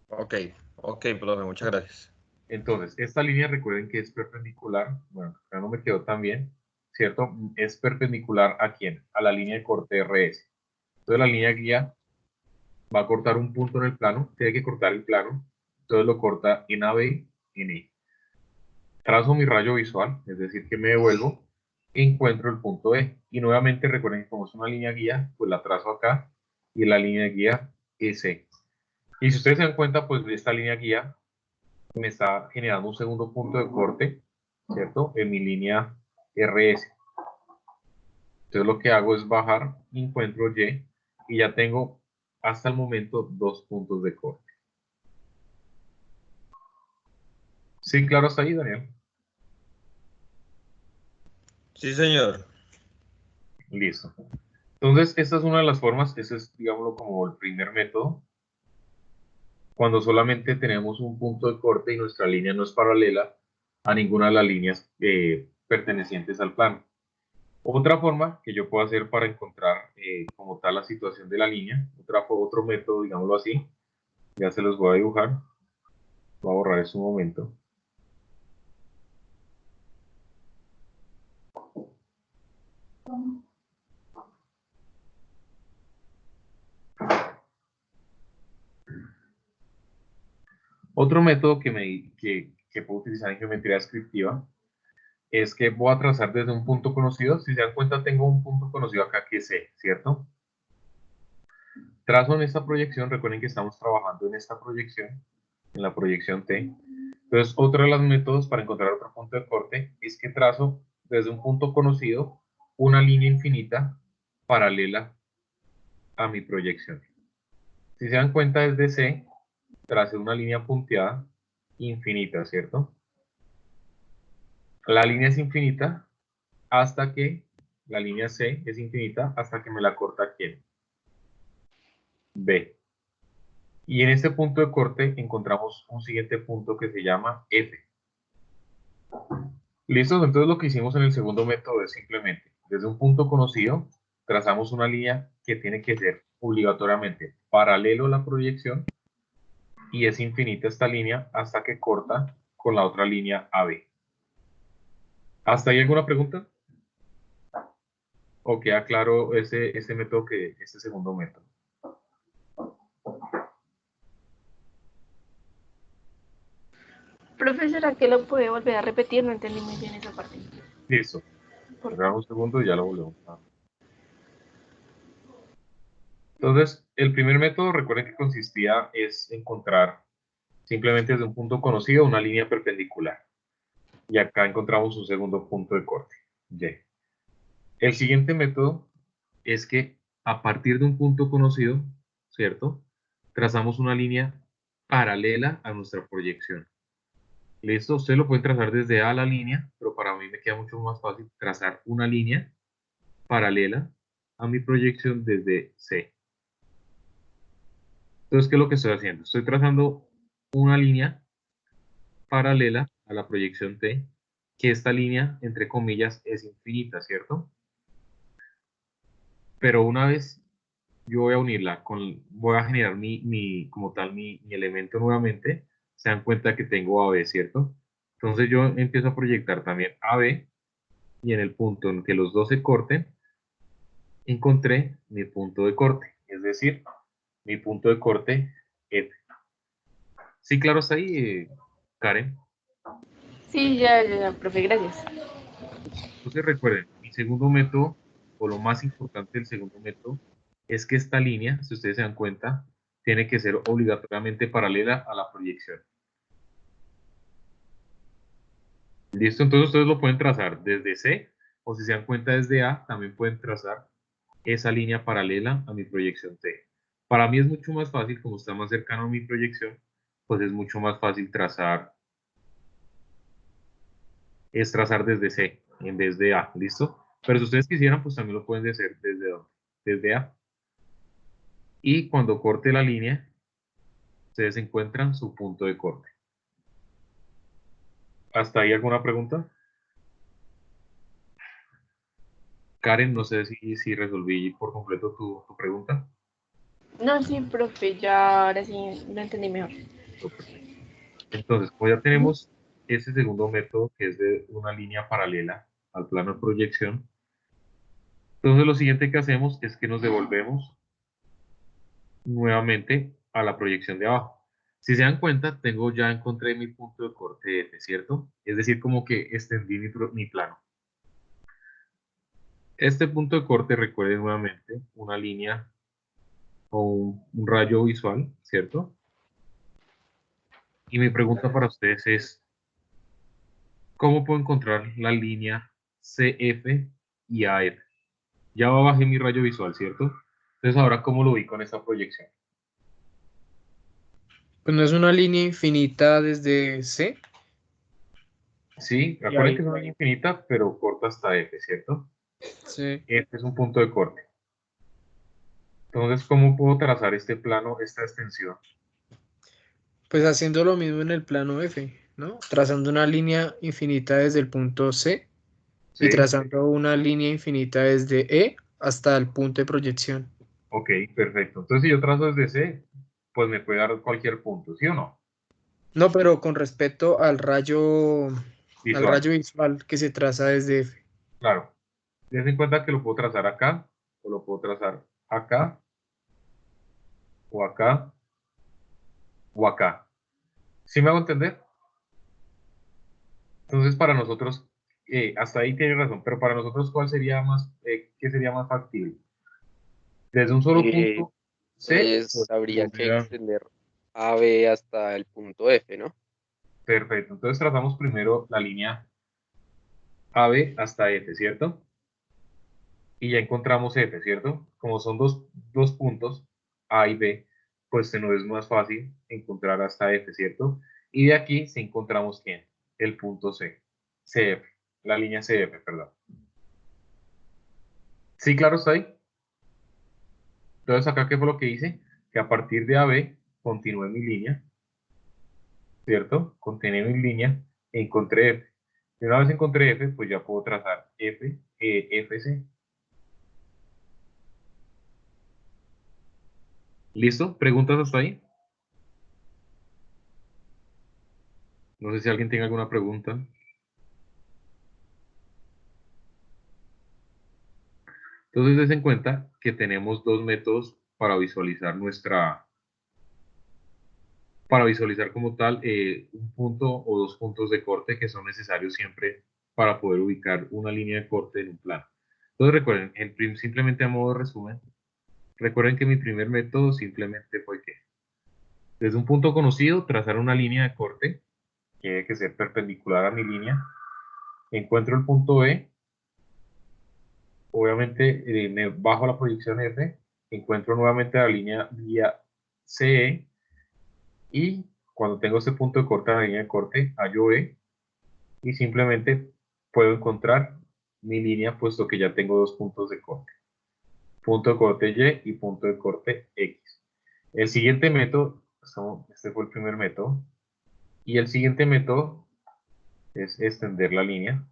Ok, ok, profe, muchas gracias. Entonces, esta línea recuerden que es perpendicular, bueno, ya no me quedó tan bien, ¿cierto? Es perpendicular ¿a quién? A la línea de corte RS. Entonces la línea guía va a cortar un punto en el plano, tiene que cortar el plano, entonces lo corta en AB, en E. Trazo mi rayo visual, es decir, que me devuelvo, encuentro el punto E. Y nuevamente recuerden que como es una línea guía, pues la trazo acá y la línea guía es E. Y si ustedes se dan cuenta, pues esta línea guía me está generando un segundo punto de corte, ¿cierto? En mi línea RS. Entonces lo que hago es bajar, encuentro y ya tengo hasta el momento dos puntos de corte. Sí, claro, hasta ahí, Daniel. Sí, señor. Listo. Entonces, esta es una de las formas, ese es, digámoslo, como el primer método, cuando solamente tenemos un punto de corte y nuestra línea no es paralela a ninguna de las líneas pertenecientes al plano. Otra forma que yo puedo hacer para encontrar como tal la situación de la línea, otro método, digámoslo así, ya se los voy a dibujar, voy a borrar eso un momento. Otro método que puedo utilizar en geometría descriptiva es que voy a trazar desde un punto conocido. Si se dan cuenta, tengo un punto conocido acá que es C, ¿cierto? Trazo en esta proyección, recuerden que estamos trabajando en esta proyección, en la proyección T. Entonces, otro de los métodos para encontrar otro punto de corte es que trazo desde un punto conocido una línea infinita paralela a mi proyección. Si se dan cuenta, desde C, tracé una línea punteada infinita, ¿cierto? La línea es infinita hasta que, la línea C es infinita hasta que me la corta aquí, B. Y en este punto de corte encontramos un siguiente punto que se llama F. ¿Listo? Entonces lo que hicimos en el segundo método es simplemente, desde un punto conocido, trazamos una línea que tiene que ser obligatoriamente paralelo a la proyección y es infinita esta línea hasta que corta con la otra línea AB. ¿Hasta ahí alguna pregunta? ¿O queda claro ese método este segundo método? Profesora, ¿que lo puede volver a repetir? No entendí muy bien esa parte. Listo. Esperamos un segundo y ya lo volvemos a... Entonces, el primer método, recuerden que consistía es encontrar simplemente desde un punto conocido una línea perpendicular. Y acá encontramos un segundo punto de corte, Y. El siguiente método es que a partir de un punto conocido, ¿cierto? Trazamos una línea paralela a nuestra proyección. ¿Listo? Ustedes lo pueden trazar desde A a la línea, pero para mí me queda mucho más fácil trazar una línea paralela a mi proyección desde C. Entonces, ¿qué es lo que estoy haciendo? Estoy trazando una línea paralela a la proyección T, que esta línea, entre comillas, es infinita, ¿cierto? Pero una vez yo voy a unirla voy a generar como tal, mi elemento nuevamente, se dan cuenta que tengo AB, ¿cierto? Entonces yo empiezo a proyectar también AB y en el punto en que los dos se corten, encontré mi punto de corte, es decir, mi punto de corte F. Sí, claro, está ahí, Karen. Sí, ya, profe, gracias. Entonces recuerden, mi segundo método, o lo más importante del segundo método, es que esta línea, si ustedes se dan cuenta, tiene que ser obligatoriamente paralela a la proyección. ¿Listo? Entonces ustedes lo pueden trazar desde C, o si se dan cuenta desde A, también pueden trazar esa línea paralela a mi proyección T. Para mí es mucho más fácil, como está más cercano a mi proyección, pues es mucho más fácil trazar desde C en vez de A, ¿listo? Pero si ustedes quisieran, pues también lo pueden hacer desde ¿dónde? Desde A. Y cuando corte la línea, ustedes encuentran su punto de corte. ¿Hasta ahí alguna pregunta? Karen, no sé si resolví por completo tu pregunta. No, sí, profe, ya ahora sí lo entendí mejor. Entonces, como ya tenemos ese segundo método, que es de una línea paralela al plano de proyección, entonces lo siguiente que hacemos es que nos devolvemos nuevamente a la proyección de abajo. Si se dan cuenta, ya encontré mi punto de corte F, ¿cierto? Es decir, como que extendí mi plano. Este punto de corte, recuerden nuevamente, una línea o un rayo visual, ¿cierto? Y mi pregunta para ustedes es, ¿cómo puedo encontrar la línea CF y AF? Ya bajé mi rayo visual, ¿cierto? Entonces, ahora, ¿cómo lo vi con esta proyección? Pues no es una línea infinita desde C. Sí, Y recuerden ahí, que es una línea infinita, pero corta hasta F, ¿cierto? sí. Este es un punto de corte. Entonces, ¿cómo puedo trazar este plano, esta extensión? Pues haciendo lo mismo en el plano F, ¿no? Trazando una línea infinita desde el punto C y ¿Sí? trazando una línea infinita desde E hasta el punto de proyección. Ok, perfecto. Entonces, si yo trazo desde C, pues me puede dar cualquier punto, ¿sí o no? No, pero con respecto al Visual. rayo visual que se traza desde F. Claro. Ten en cuenta que lo puedo trazar acá, o lo puedo trazar acá, o acá, o acá. ¿Sí me hago entender? Entonces, para nosotros, hasta ahí tiene razón, pero para nosotros, ¿qué sería más factible? Desde un solo punto C, Pues pues habría que volver a... extender AB hasta el punto F, ¿no? Perfecto. Entonces trazamos primero la línea AB hasta F, ¿cierto? Y ya encontramos F, ¿cierto? Como son dos puntos, A y B, pues se nos es más fácil encontrar hasta F, ¿cierto? Y de aquí sí encontramos ¿quién? El punto C, CF, la línea CF, perdón. ¿Sí, claro está ahí? Entonces acá, ¿qué fue lo que hice? Que a partir de AB continué mi línea, ¿cierto? Continué mi línea e encontré F. Y una vez encontré F, pues ya puedo trazar FC. ¿Listo? ¿Preguntas hasta ahí? No sé si alguien tiene alguna pregunta. Entonces, des en cuenta que tenemos dos métodos para visualizar para visualizar como tal un punto o dos puntos de corte que son necesarios siempre para poder ubicar una línea de corte en un plano. Entonces, recuerden, simplemente a modo de resumen, recuerden que mi primer método simplemente fue que desde un punto conocido trazar una línea de corte que debe que ser perpendicular a mi línea. Encuentro el punto B, obviamente me bajo la proyección F, encuentro nuevamente la línea vía CE y cuando tengo este punto de corte, la línea de corte, hallo E y simplemente puedo encontrar mi línea puesto que ya tengo dos puntos de corte. Punto de corte Y y punto de corte X. El siguiente método, este fue el primer método, y el siguiente método es extender la línea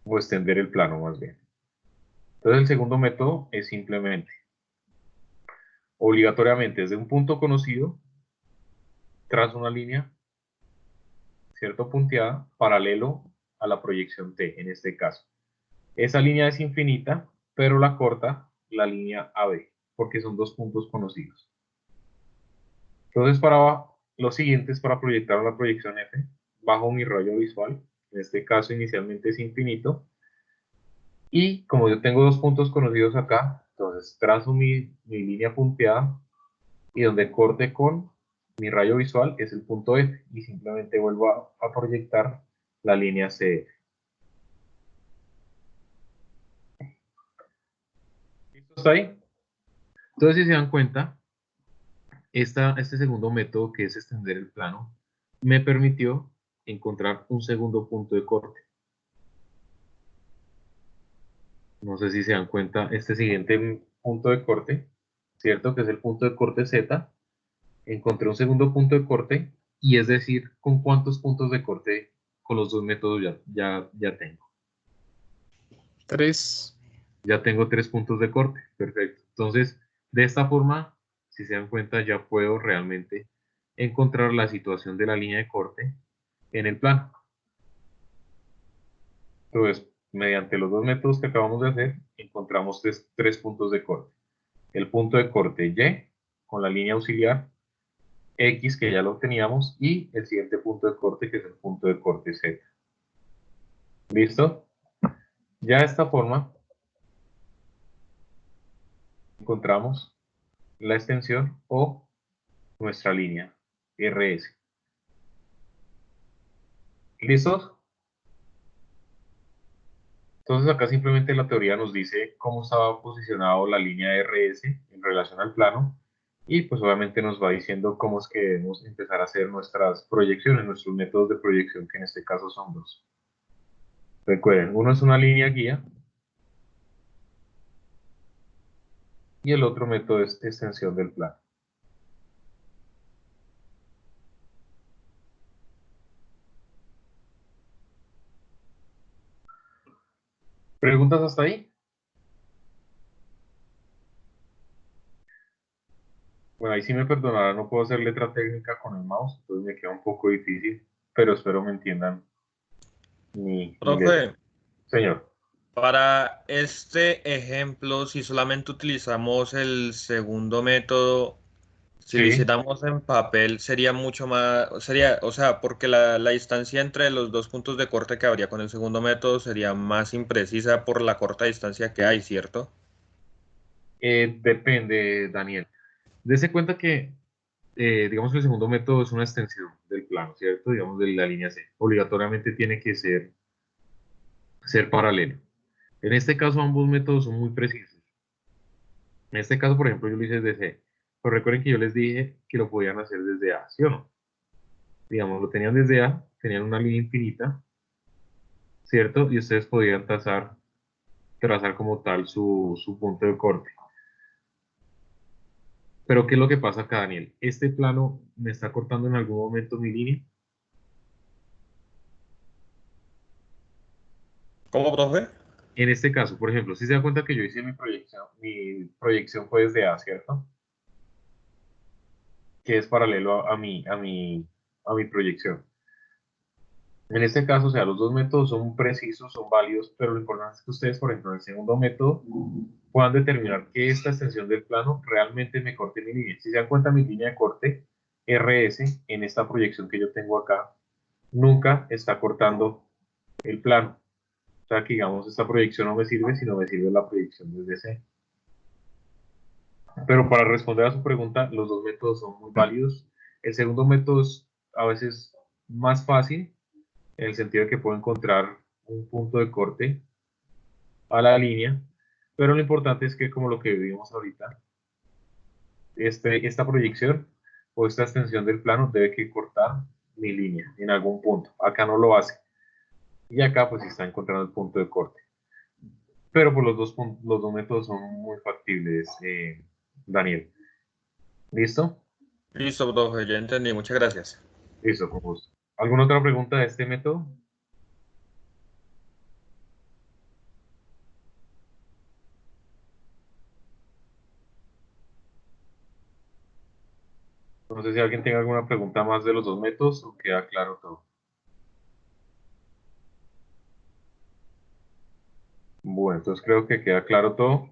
o extender el plano más bien. Entonces el segundo método es simplemente, obligatoriamente desde un punto conocido, trazo una línea, cierto, punteada, paralelo a la proyección T, en este caso. Esa línea es infinita, pero la corta la línea AB, porque son dos puntos conocidos. Entonces, para los siguientes, para proyectar la proyección F, bajo mi rayo visual, en este caso inicialmente es infinito, y como yo tengo dos puntos conocidos acá, Entonces trazo mi línea punteada y donde corte con mi rayo visual es el punto F y simplemente vuelvo a proyectar la línea CF. ¿Listo hasta ahí? Entonces, si se dan cuenta, este segundo método, que es extender el plano, me permitió encontrar un segundo punto de corte. No sé si se dan cuenta, este siguiente punto de corte, ¿cierto? Que es el punto de corte Z. Encontré un segundo punto de corte, y es decir, ¿con cuántos puntos de corte con los dos métodos ya tengo? 3. Ya tengo 3 puntos de corte, perfecto. Entonces, de esta forma, si se dan cuenta, ya puedo realmente encontrar la situación de la línea de corte en el plano. Entonces, mediante los dos métodos que acabamos de hacer, encontramos tres puntos de corte. El punto de corte Y, con la línea auxiliar, X, que ya lo teníamos, y el siguiente punto de corte, que es el punto de corte Z. ¿Listo? Ya de esta forma, encontramos la extensión o nuestra línea RS. ¿Listos? Entonces acá simplemente la teoría nos dice cómo estaba posicionado la línea RS en relación al plano, y pues obviamente nos va diciendo cómo es que debemos empezar a hacer nuestras proyecciones, nuestros métodos de proyección, que en este caso son dos. Recuerden, uno es una línea guía y el otro método es extensión del plano. ¿Preguntas hasta ahí? Bueno, ahí sí me perdonará, no puedo hacer letra técnica con el mouse, entonces me queda un poco difícil, pero espero me entiendan mi letra. Profe, Señor. para este ejemplo, si solamente utilizamos el segundo método, si lo Sí, hiciéramos en papel, sería mucho más, sería, o sea, porque la distancia entre los dos puntos de corte que habría con el segundo método sería más imprecisa por la corta distancia que hay, ¿cierto? depende, Daniel. Dese cuenta que, digamos que el segundo método es una extensión del plano, ¿cierto? Digamos, de la línea C. Obligatoriamente tiene que ser paralelo. En este caso, ambos métodos son muy precisos. En este caso, por ejemplo, yo lo hice desde C. Pero recuerden que yo les dije que lo podían hacer desde A, ¿sí o no? Digamos, lo tenían desde A, tenían una línea infinita, ¿cierto? Y ustedes podían trazar como tal su punto de corte. Pero ¿qué es lo que pasa acá, Daniel? Este plano me está cortando en algún momento mi línea. ¿Cómo, profe? En este caso, por ejemplo, si se da cuenta que yo hice mi proyección fue desde A, ¿cierto? Que es paralelo a mi proyección. En este caso, o sea, los dos métodos son precisos, son válidos, pero lo importante es que ustedes, por ejemplo, en el segundo método, puedan determinar que esta extensión del plano realmente me corte mi línea. Si se dan cuenta, mi línea de corte RS, en esta proyección que yo tengo acá, nunca está cortando el plano. O sea, que digamos, esta proyección no me sirve, sino me sirve la proyección desde C. Pero para responder a su pregunta, los dos métodos son muy válidos. El segundo método es a veces más fácil, en el sentido de que puedo encontrar un punto de corte a la línea, pero lo importante es que, como lo que vimos ahorita, esta proyección o esta extensión del plano debe que cortar mi línea en algún punto. Acá no lo hace. Y acá pues está encontrando el punto de corte. Pero pues los dos métodos son muy factibles, Daniel. ¿Listo? Listo, profe, ya entendí, muchas gracias. Listo, con gusto. ¿Alguna otra pregunta de este método? No sé si alguien tiene alguna pregunta más de los dos métodos o queda claro todo. Bueno, entonces creo que queda claro todo.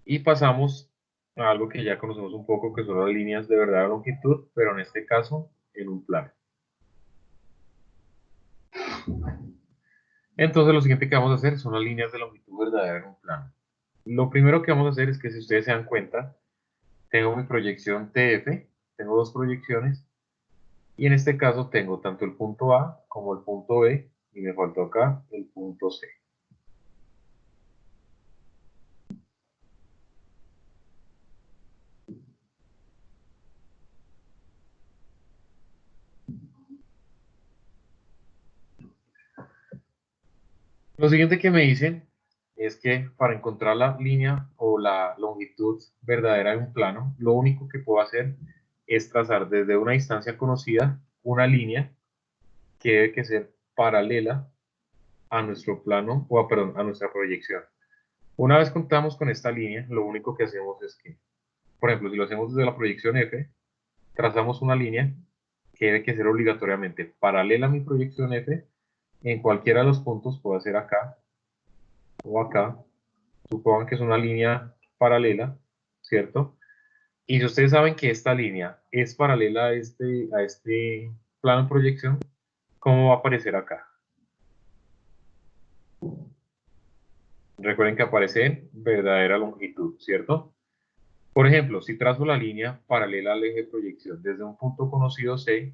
Y pasamos a algo que ya conocemos un poco, que son las líneas de verdadera longitud, pero en este caso en un plano. Entonces lo siguiente que vamos a hacer son las líneas de longitud verdadera en un plano. Lo primero que vamos a hacer es que si ustedes se dan cuenta, tengo mi proyección TF, tengo dos proyecciones, y en este caso tengo tanto el punto A como el punto B, y me faltó acá el punto C. Lo siguiente que me dicen es que para encontrar la línea o la longitud verdadera de un plano, lo único que puedo hacer es trazar desde una distancia conocida una línea que debe que ser paralela a nuestro plano, perdón, a nuestra proyección. Una vez contamos con esta línea, lo único que hacemos es que, por ejemplo, si lo hacemos desde la proyección F, trazamos una línea que debe que ser obligatoriamente paralela a mi proyección F en cualquiera de los puntos, puede ser acá o acá. Supongan que es una línea paralela, ¿cierto? Y si ustedes saben que esta línea es paralela a este plano de proyección, ¿cómo va a aparecer acá? Recuerden que aparece en verdadera longitud, ¿cierto? Por ejemplo, si trazo la línea paralela al eje de proyección desde un punto conocido C,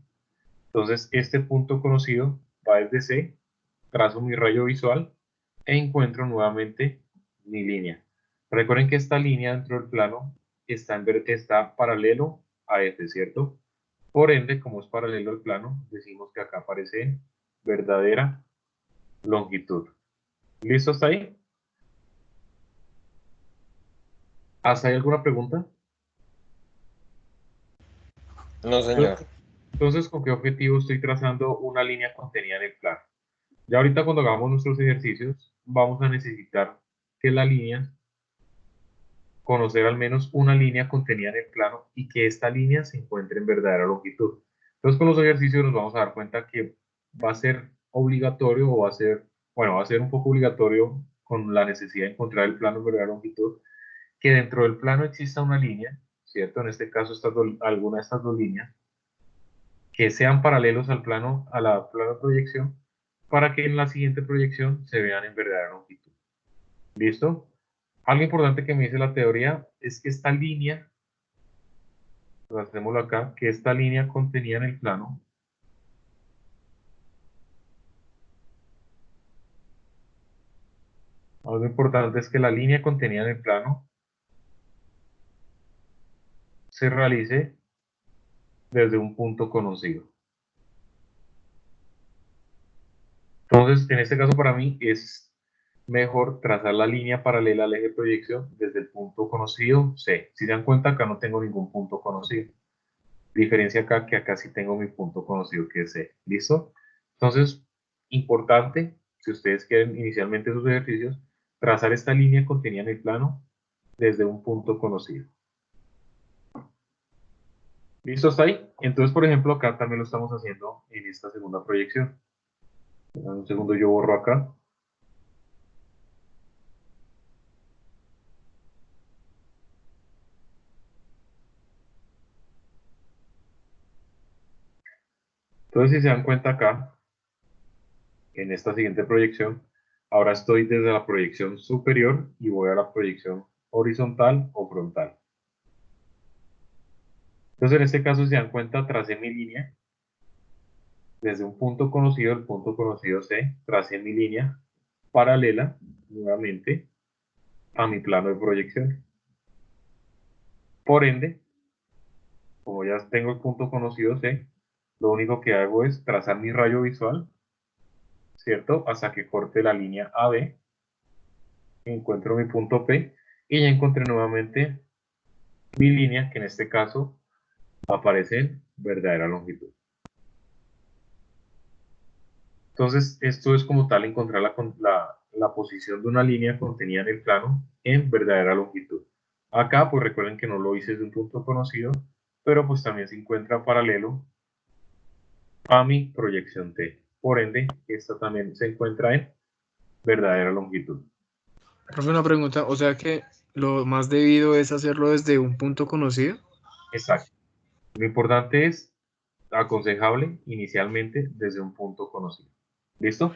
entonces este punto conocido va desde C, trazo mi rayo visual e encuentro nuevamente mi línea. Recuerden que esta línea dentro del plano está paralelo a este, ¿cierto? Por ende, como es paralelo al plano, decimos que acá aparece verdadera longitud. ¿Listo hasta ahí? ¿Hasta ahí alguna pregunta? No, señor. Entonces, ¿con qué objetivo estoy trazando una línea contenida en el plano? Ya ahorita cuando hagamos nuestros ejercicios, vamos a necesitar que la línea, conocer al menos una línea contenida en el plano y que esta línea se encuentre en verdadera longitud. Entonces, con los ejercicios nos vamos a dar cuenta que va a ser obligatorio o va a ser, bueno, va a ser un poco obligatorio con la necesidad de encontrar el plano en verdadera longitud, que dentro del plano exista una línea, ¿cierto? En este caso, alguna de estas dos líneas, que sean paralelos al plano, a la plano de proyección, para que en la siguiente proyección se vean en verdadera longitud. ¿Listo? Algo importante que me dice la teoría es que esta línea, hacémoslo acá, que esta línea contenida en el plano algo importante es que la línea contenida en el plano se realice desde un punto conocido. Entonces, en este caso para mí es mejor trazar la línea paralela al eje de proyección desde el punto conocido C. Si se dan cuenta, acá no tengo ningún punto conocido. Diferencia acá que acá sí tengo mi punto conocido que es C. ¿Listo? Entonces, importante, si ustedes quieren inicialmente sus ejercicios, trazar esta línea contenida en el plano desde un punto conocido. ¿Listo hasta ahí? Entonces, por ejemplo, acá también lo estamos haciendo en esta segunda proyección. Un segundo, yo borro acá. Entonces, si se dan cuenta acá, en esta siguiente proyección, ahora estoy desde la proyección superior y voy a la proyección horizontal o frontal. Entonces, en este caso, si se dan cuenta, tracé mi línea desde un punto conocido, el punto conocido C, tracé mi línea paralela nuevamente a mi plano de proyección. Por ende, como ya tengo el punto conocido C, lo único que hago es trazar mi rayo visual, ¿cierto? Hasta que corte la línea AB, encuentro mi punto P y ya encontré nuevamente mi línea, que en este caso aparece en verdadera longitud. Entonces, esto es como tal encontrar la posición de una línea contenida en el plano en verdadera longitud. Acá, pues recuerden que no lo hice desde un punto conocido, pero pues también se encuentra paralelo a mi proyección T. Por ende, esta también se encuentra en verdadera longitud. Profe, una pregunta, o sea que lo más debido es hacerlo desde un punto conocido. Exacto. Lo importante es aconsejable inicialmente desde un punto conocido. ¿Listo?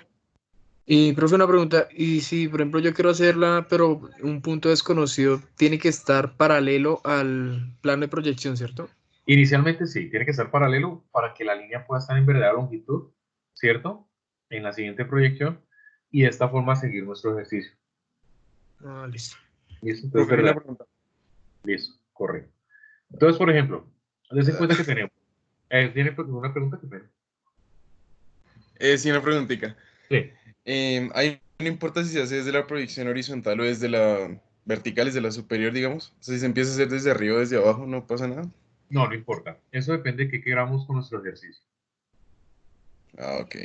Y, profe, una pregunta, y si, por ejemplo, yo quiero hacerla, pero un punto desconocido, tiene que estar paralelo al plano de proyección, ¿cierto? Inicialmente sí, tiene que estar paralelo para que la línea pueda estar en verdadera longitud, ¿cierto? En la siguiente proyección y de esta forma seguir nuestro ejercicio. Ah, listo. ¿Listo? Entonces, Profe, una verdad. pregunta. Listo, correcto. Entonces, por ejemplo, dense cuenta que tenemos. ¿Tiene una pregunta que tenemos? Sí, una preguntita. Sí. Ahí no importa si se hace desde la proyección horizontal o desde la vertical, desde la superior, digamos. O sea, si se empieza a hacer desde arriba o desde abajo, no pasa nada. No, no importa. Eso depende de qué queramos con nuestro ejercicio. Ah, ok.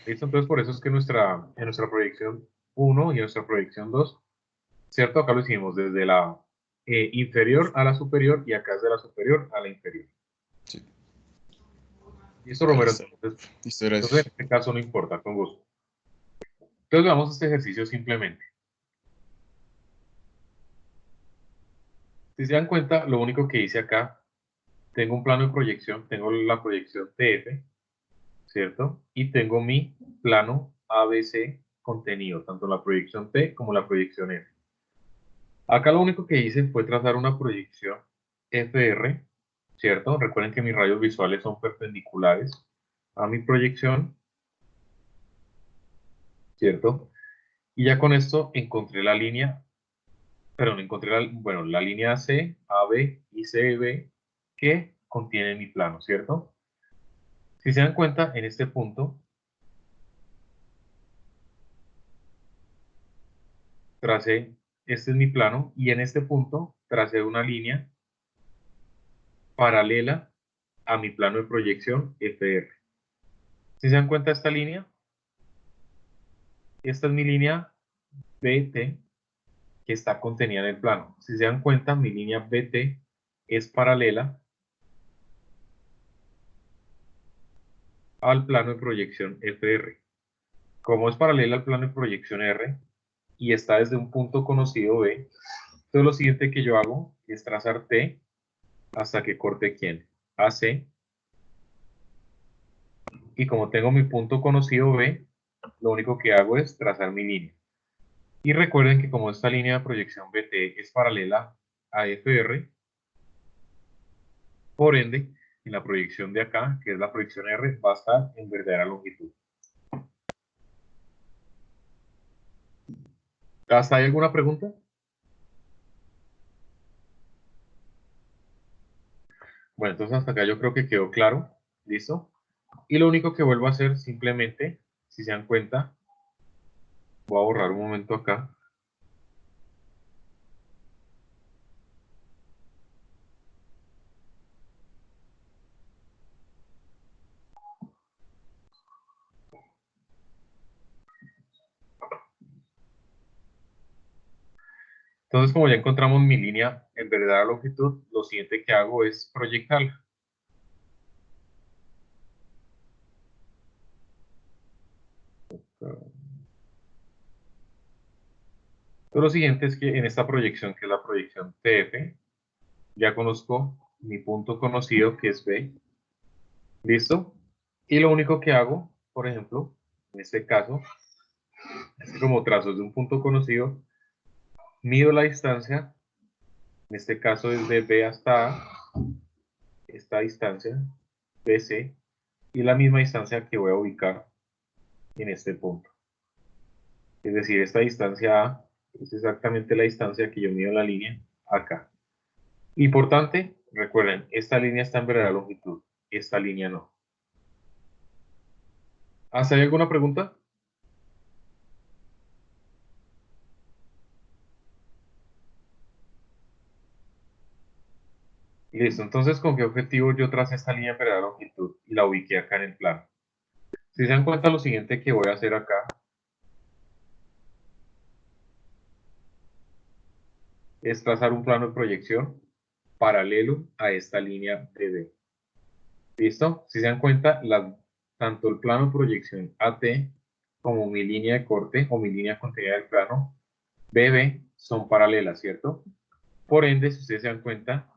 ¿Listo? Entonces, por eso es que en nuestra proyección 1 y en nuestra proyección 2, ¿cierto? Acá lo hicimos desde la inferior a la superior y acá desde la superior a la inferior. Sí. ¿Listo, Ah, Romero? listo. Listo, Entonces, en gracias. este caso no importa, con gusto. Entonces, veamos este ejercicio simplemente. Si se dan cuenta, lo único que hice acá, tengo un plano de proyección, tengo la proyección TF, ¿cierto? Y tengo mi plano ABC contenido, tanto la proyección T como la proyección F. Acá lo único que hice fue trazar una proyección FR, ¿cierto? Recuerden que mis rayos visuales son perpendiculares a mi proyección, ¿cierto? Y ya con esto encontré la línea, perdón, encontré la línea C, AB y CB que contiene mi plano, ¿cierto? Si se dan cuenta, en este punto tracé, este es mi plano, y en este punto tracé una línea paralela a mi plano de proyección FR. Si se dan cuenta esta línea, esta es mi línea BT que está contenida en el plano. Si se dan cuenta, mi línea BT es paralela al plano de proyección FR. Como es paralela al plano de proyección R y está desde un punto conocido B, entonces lo siguiente que yo hago es trazar T hasta que corte ¿quién? AC. Y como tengo mi punto conocido B, lo único que hago es trazar mi línea. Y recuerden que como esta línea de proyección BT es paralela a FR, por ende, en la proyección de acá, que es la proyección R, va a estar en verdadera longitud. ¿Hasta ahí alguna pregunta? Bueno, entonces hasta acá yo creo que quedó claro. ¿Listo? Y lo único que vuelvo a hacer simplemente, si se dan cuenta, voy a borrar un momento acá. Entonces, como ya encontramos mi línea en verdadera longitud, lo siguiente que hago es proyectarla. Entonces, lo siguiente es que en esta proyección, que es la proyección TF, ya conozco mi punto conocido, que es B. ¿Listo? Y lo único que hago, por ejemplo, en este caso, es que como trazo de un punto conocido, mido la distancia, en este caso desde B hasta A, esta distancia, BC, y la misma distancia que voy a ubicar en este punto. Es decir, esta distancia A es exactamente la distancia que yo mido en la línea acá. Importante, recuerden, esta línea está en verdadera longitud, esta línea no. ¿Hasta ahí alguna pregunta? Listo, entonces, ¿con qué objetivo yo tracé esta línea en verdadera longitud y la ubiqué acá en el plano? Si se dan cuenta, lo siguiente que voy a hacer acá es trazar un plano de proyección paralelo a esta línea de B. ¿Listo? Si se dan cuenta, tanto el plano de proyección AT como mi línea de corte o mi línea contenida del plano BB son paralelas, ¿cierto? Por ende, si ustedes se dan cuenta,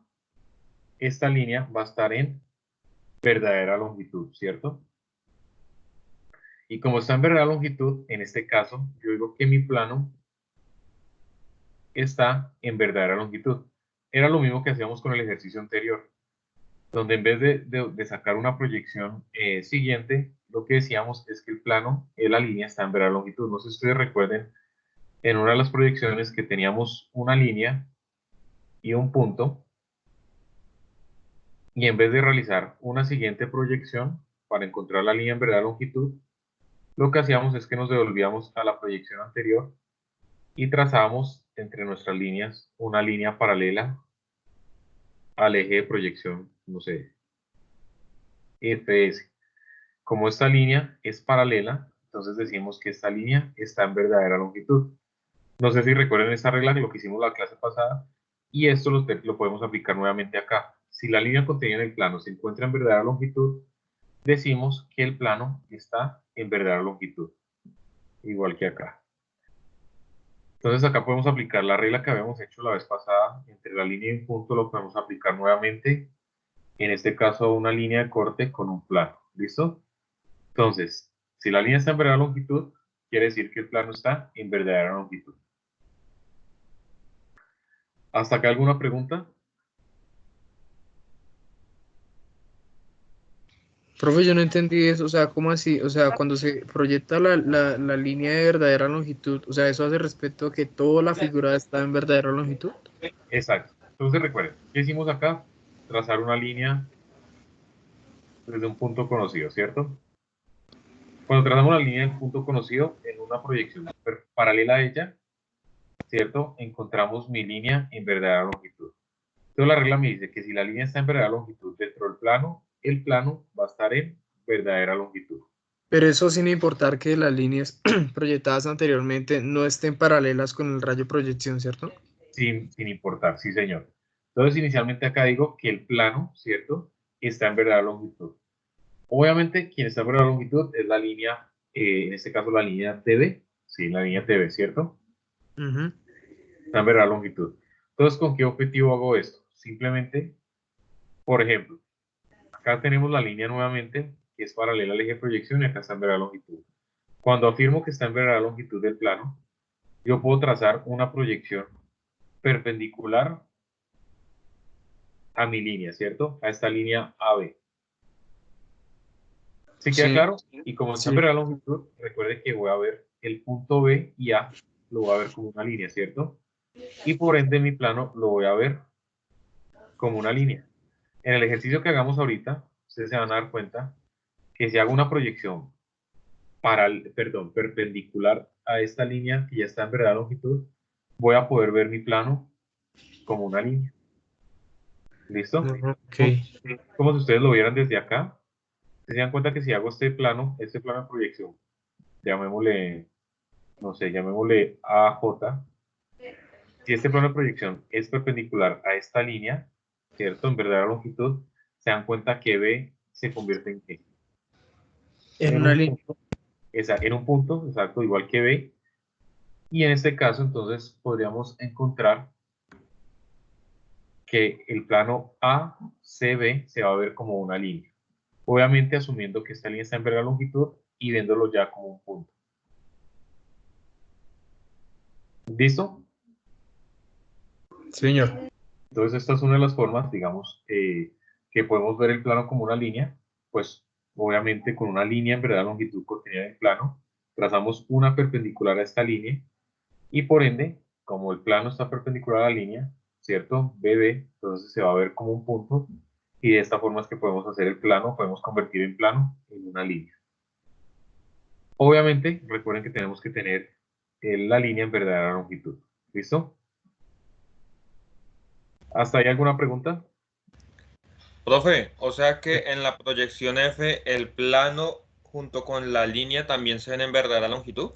esta línea va a estar en verdadera longitud, ¿cierto? Y como está en verdadera longitud, en este caso, yo digo que mi plano está en verdadera longitud. Era lo mismo que hacíamos con el ejercicio anterior, donde en vez de sacar una proyección siguiente, lo que decíamos es que el plano, la línea está en verdadera longitud. No sé si ustedes recuerden, en una de las proyecciones que teníamos una línea y un punto, y en vez de realizar una siguiente proyección para encontrar la línea en verdadera longitud, lo que hacíamos es que nos devolvíamos a la proyección anterior y trazábamos entre nuestras líneas una línea paralela al eje de proyección, no sé, FS. Como esta línea es paralela, entonces decimos que esta línea está en verdadera longitud. No sé si recuerden esta regla, lo que hicimos la clase pasada, y esto lo podemos aplicar nuevamente acá. Si la línea contenida en el plano se encuentra en verdadera longitud, decimos que el plano está en verdadera longitud, igual que acá. Entonces acá podemos aplicar la regla que habíamos hecho la vez pasada, entre la línea y un punto lo podemos aplicar nuevamente, en este caso una línea de corte con un plano, ¿listo? Entonces, si la línea está en verdadera longitud, quiere decir que el plano está en verdadera longitud. ¿Hasta acá alguna pregunta? Profe, yo no entendí eso, o sea, ¿cómo así? O sea, cuando se proyecta la línea de verdadera longitud, o sea, ¿eso hace respecto a que toda la figura está en verdadera longitud? Exacto. Entonces recuerden, ¿qué hicimos acá? Trazar una línea desde un punto conocido, ¿cierto? Cuando trazamos la línea del punto conocido en una proyección paralela a ella, ¿cierto? Encontramos mi línea en verdadera longitud. Entonces la regla me dice que si la línea está en verdadera longitud dentro del plano, el plano va a estar en verdadera longitud. Pero eso sin importar que las líneas proyectadas anteriormente no estén paralelas con el rayo proyección, ¿cierto? Sin importar, sí señor. Entonces inicialmente acá digo que el plano, ¿cierto? Está en verdadera longitud. Obviamente quien está en verdadera longitud es la línea, en este caso la línea TB, sí, la línea TB, ¿cierto? Ujú. Está en verdadera longitud. Entonces, ¿con qué objetivo hago esto? Simplemente, por ejemplo, acá tenemos la línea nuevamente, que es paralela al eje de proyección y acá está en verdadera longitud. Cuando afirmo que está en verdadera longitud del plano, yo puedo trazar una proyección perpendicular a mi línea, ¿cierto? A esta línea AB. ¿Sí queda Sí, claro? Y como está en sí. verdadera longitud, recuerde que voy a ver el punto B y A, lo voy a ver como una línea, ¿cierto? Y por ende mi plano lo voy a ver como una línea. En el ejercicio que hagamos ahorita, ustedes se van a dar cuenta que si hago una proyección perpendicular a esta línea que ya está en verdadera longitud, voy a poder ver mi plano como una línea. ¿Listo? Ok. Como si ustedes lo vieran desde acá. Se dan cuenta que si hago este plano de proyección, llamémosle, no sé, llamémosle AJ, si este plano de proyección es perpendicular a esta línea, ¿cierto? En verdadera longitud, se dan cuenta que B se convierte en ¿qué? En En una un línea. punto, en un punto, exacto, igual que B. Y en este caso, entonces, podríamos encontrar que el plano ACB se va a ver como una línea. Obviamente asumiendo que esta línea está en verdadera longitud y viéndolo ya como un punto. ¿Listo? Señor. Entonces esta es una de las formas, digamos, que podemos ver el plano como una línea, pues obviamente con una línea en verdadera longitud contenida en el plano, trazamos una perpendicular a esta línea y por ende, como el plano está perpendicular a la línea, ¿cierto? BB, entonces se va a ver como un punto y de esta forma es que podemos hacer el plano, podemos convertir el plano en una línea. Obviamente, recuerden que tenemos que tener la línea en verdadera longitud. ¿Listo? ¿Hasta ahí alguna pregunta? Profe, o sea que en la proyección F el plano junto con la línea también se ven en verdadera longitud.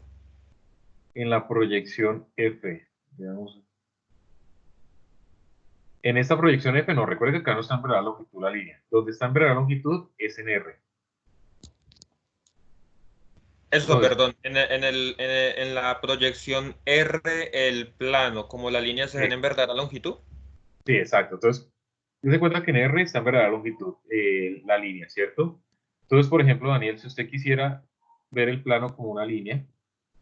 En la proyección F, veamos. En esta proyección F, no, recuerden que acá no está en verdadera longitud la línea. Donde está en verdadera longitud es en R. Eso, Entonces, perdón, en la proyección R el plano como la línea se ven en verdadera longitud. sí, exacto. Entonces, se cuenta que en R está en verdadera longitud la línea, ¿cierto? Entonces, por ejemplo, Daniel, si usted quisiera ver el plano como una línea,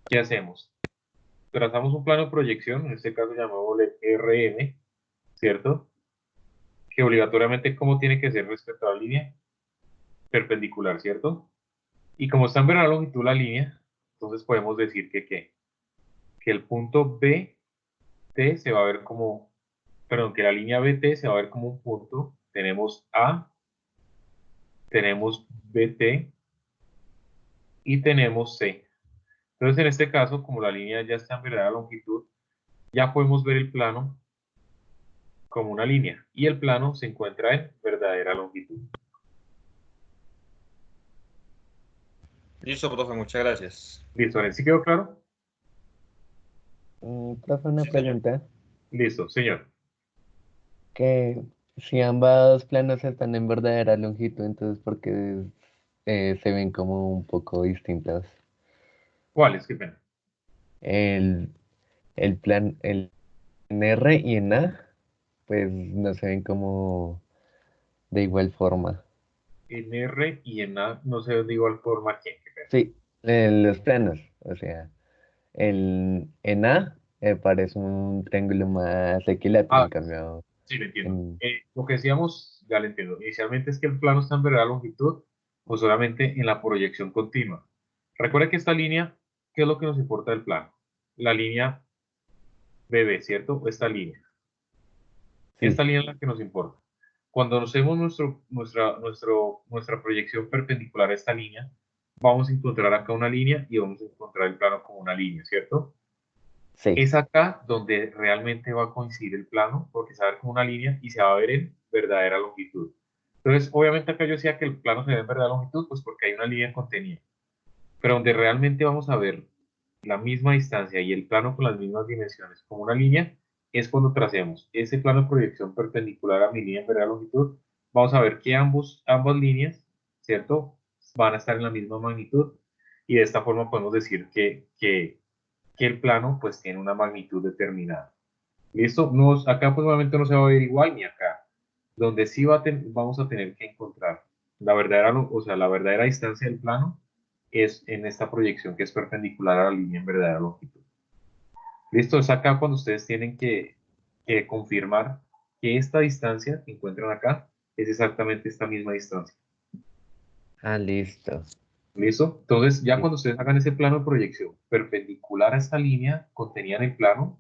¿qué hacemos? Trazamos un plano de proyección, en este caso llamémosle RM, ¿cierto? Que obligatoriamente, ¿cómo tiene que ser respecto a la línea? Perpendicular, ¿cierto? Y como está en verdad la longitud de la línea, entonces podemos decir que, ¿qué? Que el punto BT se va a ver como, perdón, que la línea BT se va a ver como un punto. Tenemos A, tenemos BT y tenemos C. Entonces, en este caso, como la línea ya está en verdadera longitud, ya podemos ver el plano como una línea y el plano se encuentra en verdadera longitud. Listo, profe, muchas gracias. ¿Listo? ¿Sí quedó claro? Profe, una Sí, señor. pregunta. Listo, señor. Que si ambos planos están en verdadera longitud, entonces ¿por qué se ven como un poco distintos? ¿Cuáles? Qué pena. El, el plan, en R y en A, pues no se ven como de igual forma. En R y en A no sé de igual forma que. Qué pena. Sí, los planos, o sea, en A parece un triángulo más equilátero, Ah, en cambio, sí, lo entiendo. en, Lo que decíamos, ya lo entiendo. Inicialmente es que el plano está en verdadera longitud o solamente en la proyección continua. Recuerda que esta línea, ¿qué es lo que nos importa del plano? La línea BB, ¿cierto? Esta línea. Esta sí, línea es la que nos importa. Cuando hacemos nuestra proyección perpendicular a esta línea, vamos a encontrar acá una línea y vamos a encontrar el plano como una línea, ¿cierto? sí, Es acá donde realmente va a coincidir el plano, porque se va a ver como una línea y se va a ver en verdadera longitud. Entonces, obviamente acá yo decía que el plano se ve en verdadera longitud, pues porque hay una línea contenida. Pero donde realmente vamos a ver la misma distancia y el plano con las mismas dimensiones como una línea, es cuando tracemos ese plano de proyección perpendicular a mi línea en verdadera longitud. Vamos a ver que ambas líneas, ¿cierto? Van a estar en la misma magnitud y de esta forma podemos decir que el plano pues tiene una magnitud determinada. ¿Listo? Acá pues obviamente no se va a ver igual ni acá. Donde sí vamos a tener que encontrar la verdadera, o sea, la verdadera distancia del plano es en esta proyección que es perpendicular a la línea en verdadera longitud. ¿Listo? Es acá cuando ustedes tienen que confirmar que esta distancia que encuentran acá es exactamente esta misma distancia. listo. ¿Listo? Entonces, ya Sí. cuando ustedes hagan ese plano de proyección perpendicular a esta línea contenida en el plano,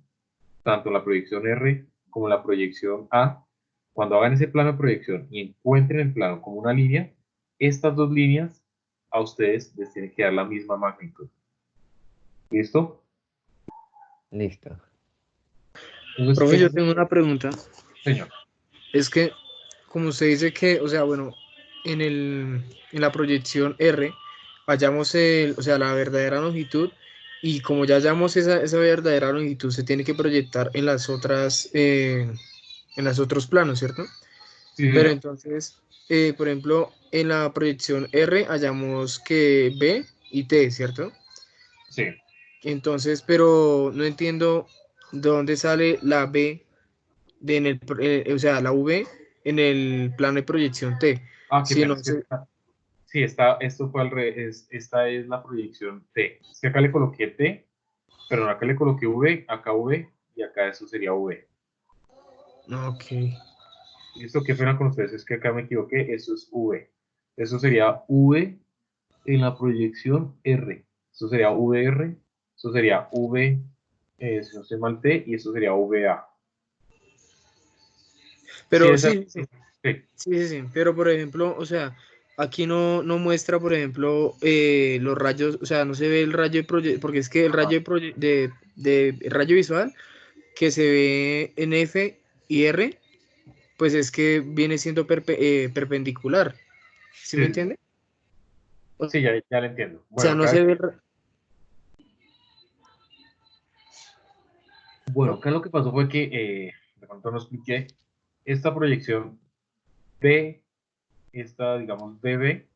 tanto la proyección R como la proyección A, cuando hagan ese plano de proyección y encuentren el plano como una línea, estas dos líneas a ustedes les tienen que dar la misma magnitud. ¿Listo? Listo. Entonces, Profe, ese yo es tengo una pregunta. señor. Es que, como usted dice que, o sea, bueno, en la proyección R, hallamos o sea, la verdadera longitud y como ya hallamos esa verdadera longitud, se tiene que proyectar en los otros planos, ¿cierto? Sí, Pero señor. entonces, por ejemplo, en la proyección R hallamos que B y T, ¿cierto? Sí. Entonces, pero no entiendo de dónde sale la B o sea, la V en el plano de proyección T. Ah, qué Si pena. no Es que sé, sí, esto fue al revés. Esta es la proyección T. Es que acá le coloqué T, pero acá le coloqué V, acá V y acá eso sería V. ok. Listo, qué pena con ustedes, es que acá me equivoqué, eso es V. Eso sería V en la proyección R. Eso sería VR, eso sería V, si no estoy mal T, y eso sería VA. Sí, Pero esa, sí, sí, sí, sí, sí, sí, sí. Pero por ejemplo, o sea, aquí no muestra, por ejemplo, los rayos, o sea, no se ve el rayo de proyección, porque es que el ajá, rayo el rayo visual que se ve en F y R, pues es que viene siendo perpendicular. ¿Sí me sí, sí, entiende? O sí, ya lo entiendo. Bueno, sea, no acá, se ve. bueno, acá lo que pasó fue que, de pronto no expliqué, esta proyección B, esta, digamos, BB,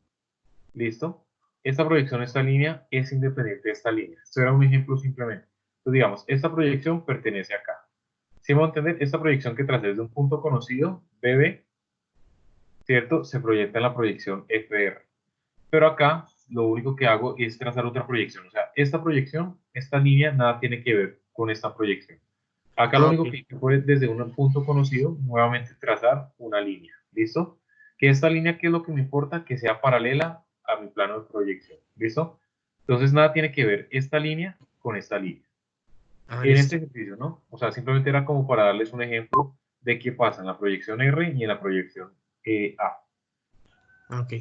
¿listo? Esta proyección, esta línea, es independiente de esta línea. Esto era un ejemplo simplemente. Entonces, digamos, esta proyección pertenece acá. Si vamos a entender, esta proyección que tracé desde un punto conocido, BB, ¿cierto? Se proyecta en la proyección FR. Pero acá lo único que hago es trazar otra proyección. O sea, esta proyección, esta línea, nada tiene que ver con esta proyección. Acá lo único que fue desde un punto conocido, nuevamente trazar una línea. ¿Listo? Que esta línea, ¿qué es lo que me importa? Que sea paralela a mi plano de proyección. ¿Listo? Entonces, nada tiene que ver esta línea con esta línea. En este ejercicio, ¿no? O sea, simplemente era como para darles un ejemplo de qué pasa en la proyección R y en la proyección A. Ok.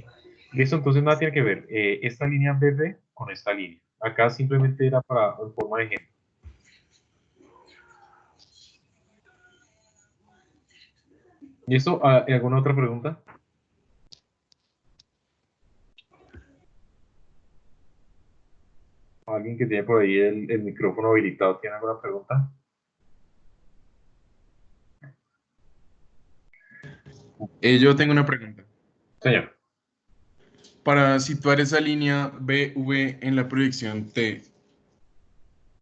Listo, entonces nada tiene que ver esta línea BB con esta línea. Acá simplemente era para en forma de ejemplo. ¿Listo? ¿Alguna otra pregunta? ¿Alguien que tiene por ahí el micrófono habilitado tiene alguna pregunta? Yo tengo una pregunta. Señor. Para situar esa línea BV en la proyección T,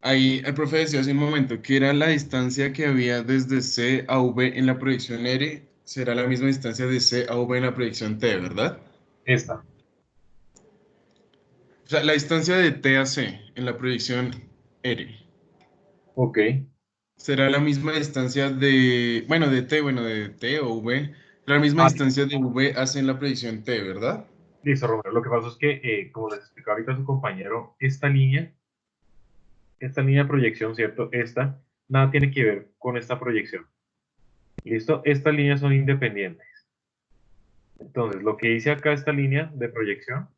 ahí el profe decía hace un momento que era la distancia que había desde C a V en la proyección R, será la misma distancia de C a V en la proyección T, ¿verdad? Esta. O sea, la distancia de T a C en la proyección R. Ok. Será la misma distancia de, de T o V, la misma distancia de V a C en la proyección T, ¿verdad? Listo, Romero. Lo que pasa es que, como les explicó ahorita su compañero, esta línea de proyección, ¿cierto? Esta, nada tiene que ver con esta proyección. ¿Listo? Estas líneas son independientes. Entonces, lo que dice acá esta línea de proyección,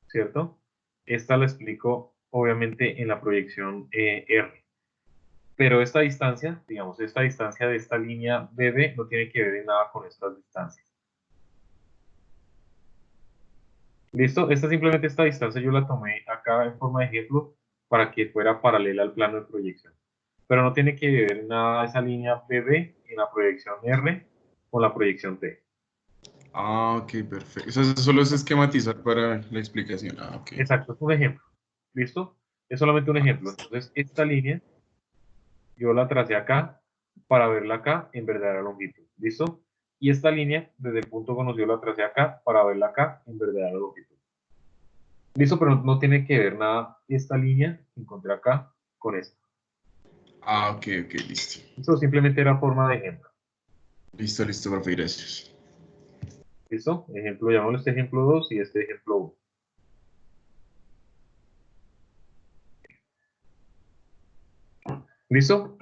¿cierto? Esta la explico, obviamente, en la proyección R. Pero esta distancia, digamos, esta distancia de esta línea BB no tiene que ver en nada con estas distancias. ¿Listo? Simplemente esta distancia yo la tomé acá en forma de ejemplo para que fuera paralela al plano de proyección. Pero no tiene que ver nada esa línea BB en la proyección R con la proyección T. Ah, ok, perfecto. O sea, solo es esquematizar para la explicación. Ah, ok. Exacto, es un ejemplo. ¿Listo? Es solamente un ejemplo. Entonces, esta línea yo la tracé acá para verla acá en verdadera longitud. ¿Listo? Y esta línea, desde el punto conocido, la tracé acá para verla acá en verdadera longitud. ¿Listo? Pero no tiene que ver nada esta línea que encontré acá con esta. Ah, ok, listo. Esto simplemente era forma de ejemplo. Listo, profe, gracias. ¿Listo? Ejemplo, llamamos este ejemplo 2 y este ejemplo 1. ¿Listo?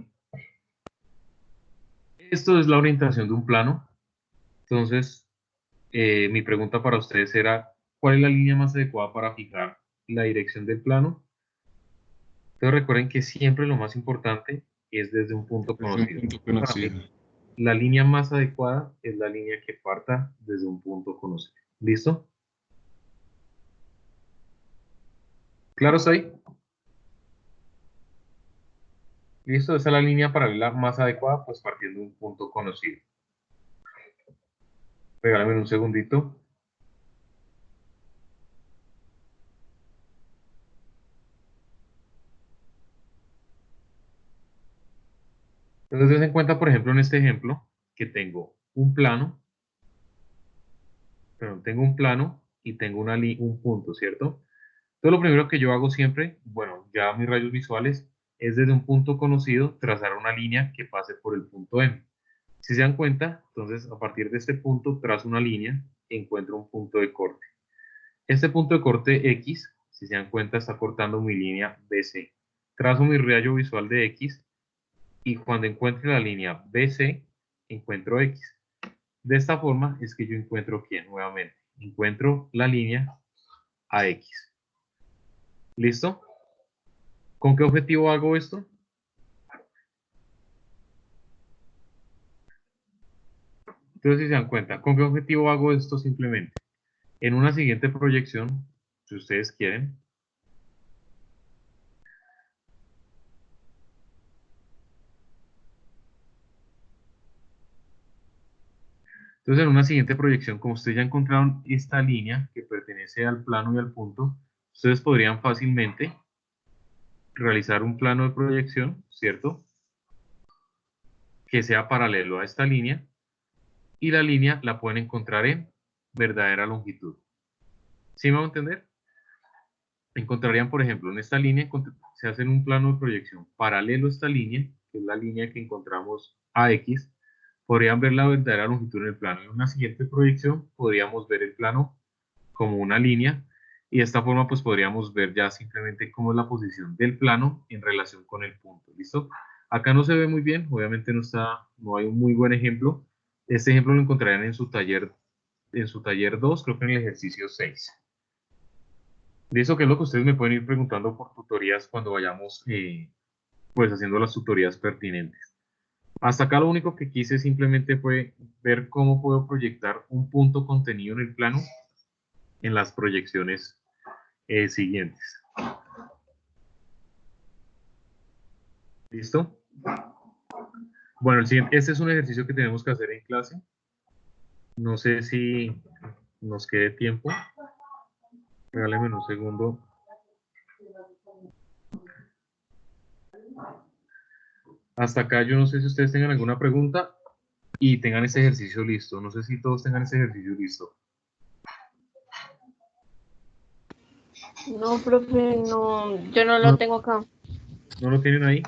Esto es la orientación de un plano. Entonces, mi pregunta para ustedes era, ¿cuál es la línea más adecuada para fijar la dirección del plano? Entonces recuerden que siempre lo más importante es desde un punto conocido. Para mí, la línea más adecuada es la línea que parta desde un punto conocido. ¿Listo? ¿Claro está ahí? ¿Listo? Esa es la línea paralela más adecuada, pues partiendo de un punto conocido. Regálame un segundito. Entonces, ten en cuenta, por ejemplo, en este ejemplo, que tengo un plano, y tengo un punto, ¿cierto? Entonces, lo primero que yo hago siempre, bueno, ya mis rayos visuales, es desde un punto conocido trazar una línea que pase por el punto M. Si se dan cuenta, entonces a partir de este punto trazo una línea y encuentro un punto de corte. Este punto de corte X, si se dan cuenta, está cortando mi línea BC. Trazo mi rayo visual de X y cuando encuentre la línea BC, encuentro X. De esta forma es que yo encuentro ¿quién? Nuevamente, encuentro la línea AX. ¿Listo? ¿Con qué objetivo hago esto? Entonces, si se dan cuenta, ¿con qué objetivo hago esto simplemente? En una siguiente proyección, si ustedes quieren, entonces en una siguiente proyección, como ustedes ya encontraron esta línea que pertenece al plano y al punto, ustedes podrían fácilmente realizar un plano de proyección, ¿cierto? Que sea paralelo a esta línea y la línea la pueden encontrar en verdadera longitud. ¿Sí me va a entender? encontrarían, por ejemplo, en esta línea, se hace un plano de proyección paralelo a esta línea, que es la línea que encontramos AX, podrían ver la verdadera longitud en el plano. En una siguiente proyección podríamos ver el plano como una línea, y de esta forma pues podríamos ver ya simplemente cómo es la posición del plano en relación con el punto. ¿Listo? Acá no se ve muy bien, obviamente no hay un muy buen ejemplo. Este ejemplo lo encontrarían en su taller 2, creo que en el ejercicio 6. Listo, que es lo que ustedes me pueden ir preguntando por tutorías cuando vayamos pues haciendo las tutorías pertinentes. Hasta acá lo único que quise simplemente fue ver cómo puedo proyectar un punto contenido en el plano en las proyecciones siguientes. ¿Listo? Bueno, este es un ejercicio que tenemos que hacer en clase. No sé si nos quede tiempo. Regáleme un segundo. Hasta acá yo no sé si ustedes tengan alguna pregunta y tengan ese ejercicio listo. No sé si todos tengan ese ejercicio listo. No, profe, no, yo no lo tengo acá. ¿No lo tienen ahí?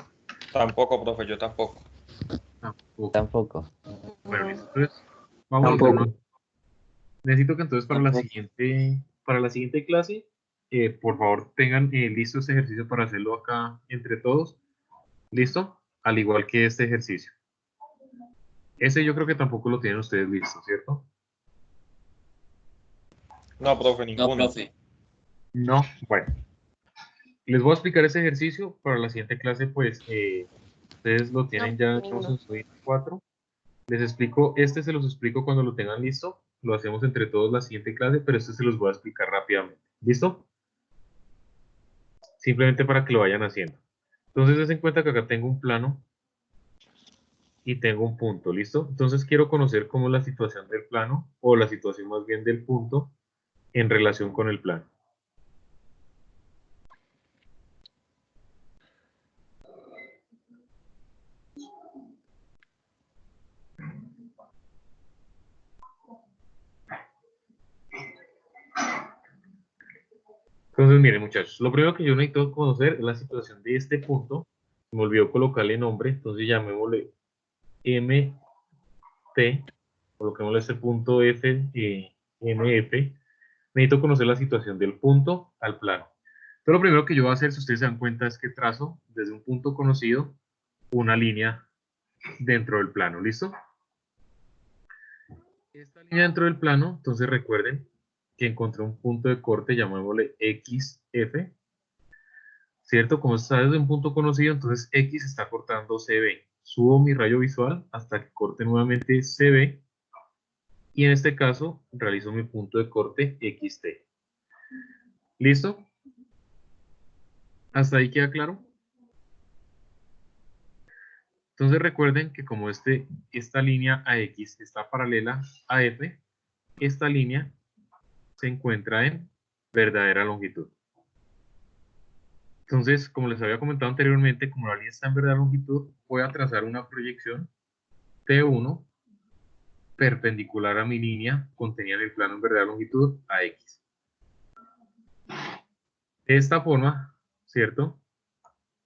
Tampoco, profe, yo tampoco. Tampoco. Bueno, listo. Entonces, vamos a hacer necesito que entonces para la siguiente clase, por favor, tengan listo este ejercicio para hacerlo acá entre todos. ¿Listo? Al igual que este ejercicio. Ese yo creo que tampoco lo tienen ustedes listo, ¿cierto? No, profe, No, ninguno. profe. No. Bueno. Les voy a explicar ese ejercicio. Para la siguiente clase, pues, ustedes lo tienen ya digamos, en su 4. Les explico, se los explico cuando lo tengan listo. Lo hacemos entre todos la siguiente clase, pero se los voy a explicar rápidamente. ¿Listo? Simplemente para que lo vayan haciendo. Entonces, den cuenta que acá tengo un plano y tengo un punto, ¿listo? Entonces, quiero conocer cómo es la situación del plano, o la situación más bien del punto, en relación con el plano. Entonces, miren, muchachos, lo primero que yo necesito conocer es la situación de este punto. Me olvidó colocarle nombre, entonces llamémosle MT, coloquémosle este punto F, MF. Necesito conocer la situación del punto al plano. Entonces, lo primero que yo voy a hacer, si ustedes se dan cuenta, es que trazo desde un punto conocido una línea dentro del plano, ¿listo? Esta línea dentro del plano, entonces recuerden que encontré un punto de corte, llamémosle XF, ¿cierto? Como está desde un punto conocido, entonces X está cortando CB. Subo mi rayo visual hasta que corte nuevamente CB, y en este caso realizo mi punto de corte XT. ¿Listo? ¿Hasta ahí queda claro? Entonces recuerden que como esta línea AX está paralela a F, esta línea se encuentra en verdadera longitud. Entonces, como les había comentado anteriormente, como la línea está en verdadera longitud, voy a trazar una proyección T1 perpendicular a mi línea contenida en el plano en verdadera longitud AX. De esta forma, ¿cierto?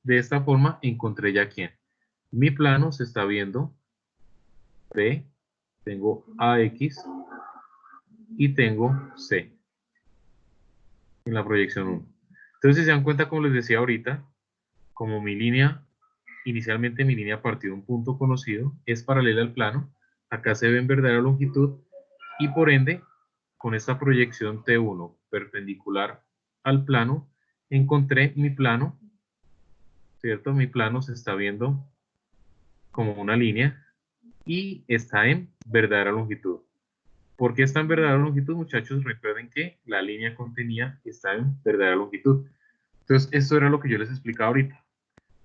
De esta forma encontré ya quién. Mi plano se está viendo P, tengo AX y tengo C en la proyección 1. Entonces, si se dan cuenta, como les decía ahorita, como inicialmente mi línea partió de un punto conocido, es paralela al plano, acá se ve en verdadera longitud, y por ende, con esta proyección T1 perpendicular al plano, encontré mi plano, ¿cierto? Mi plano se está viendo como una línea y está en verdadera longitud. ¿Por qué está en verdadera longitud, muchachos? Recuerden que la línea contenida está en verdadera longitud. Entonces, esto era lo que yo les explicaba ahorita.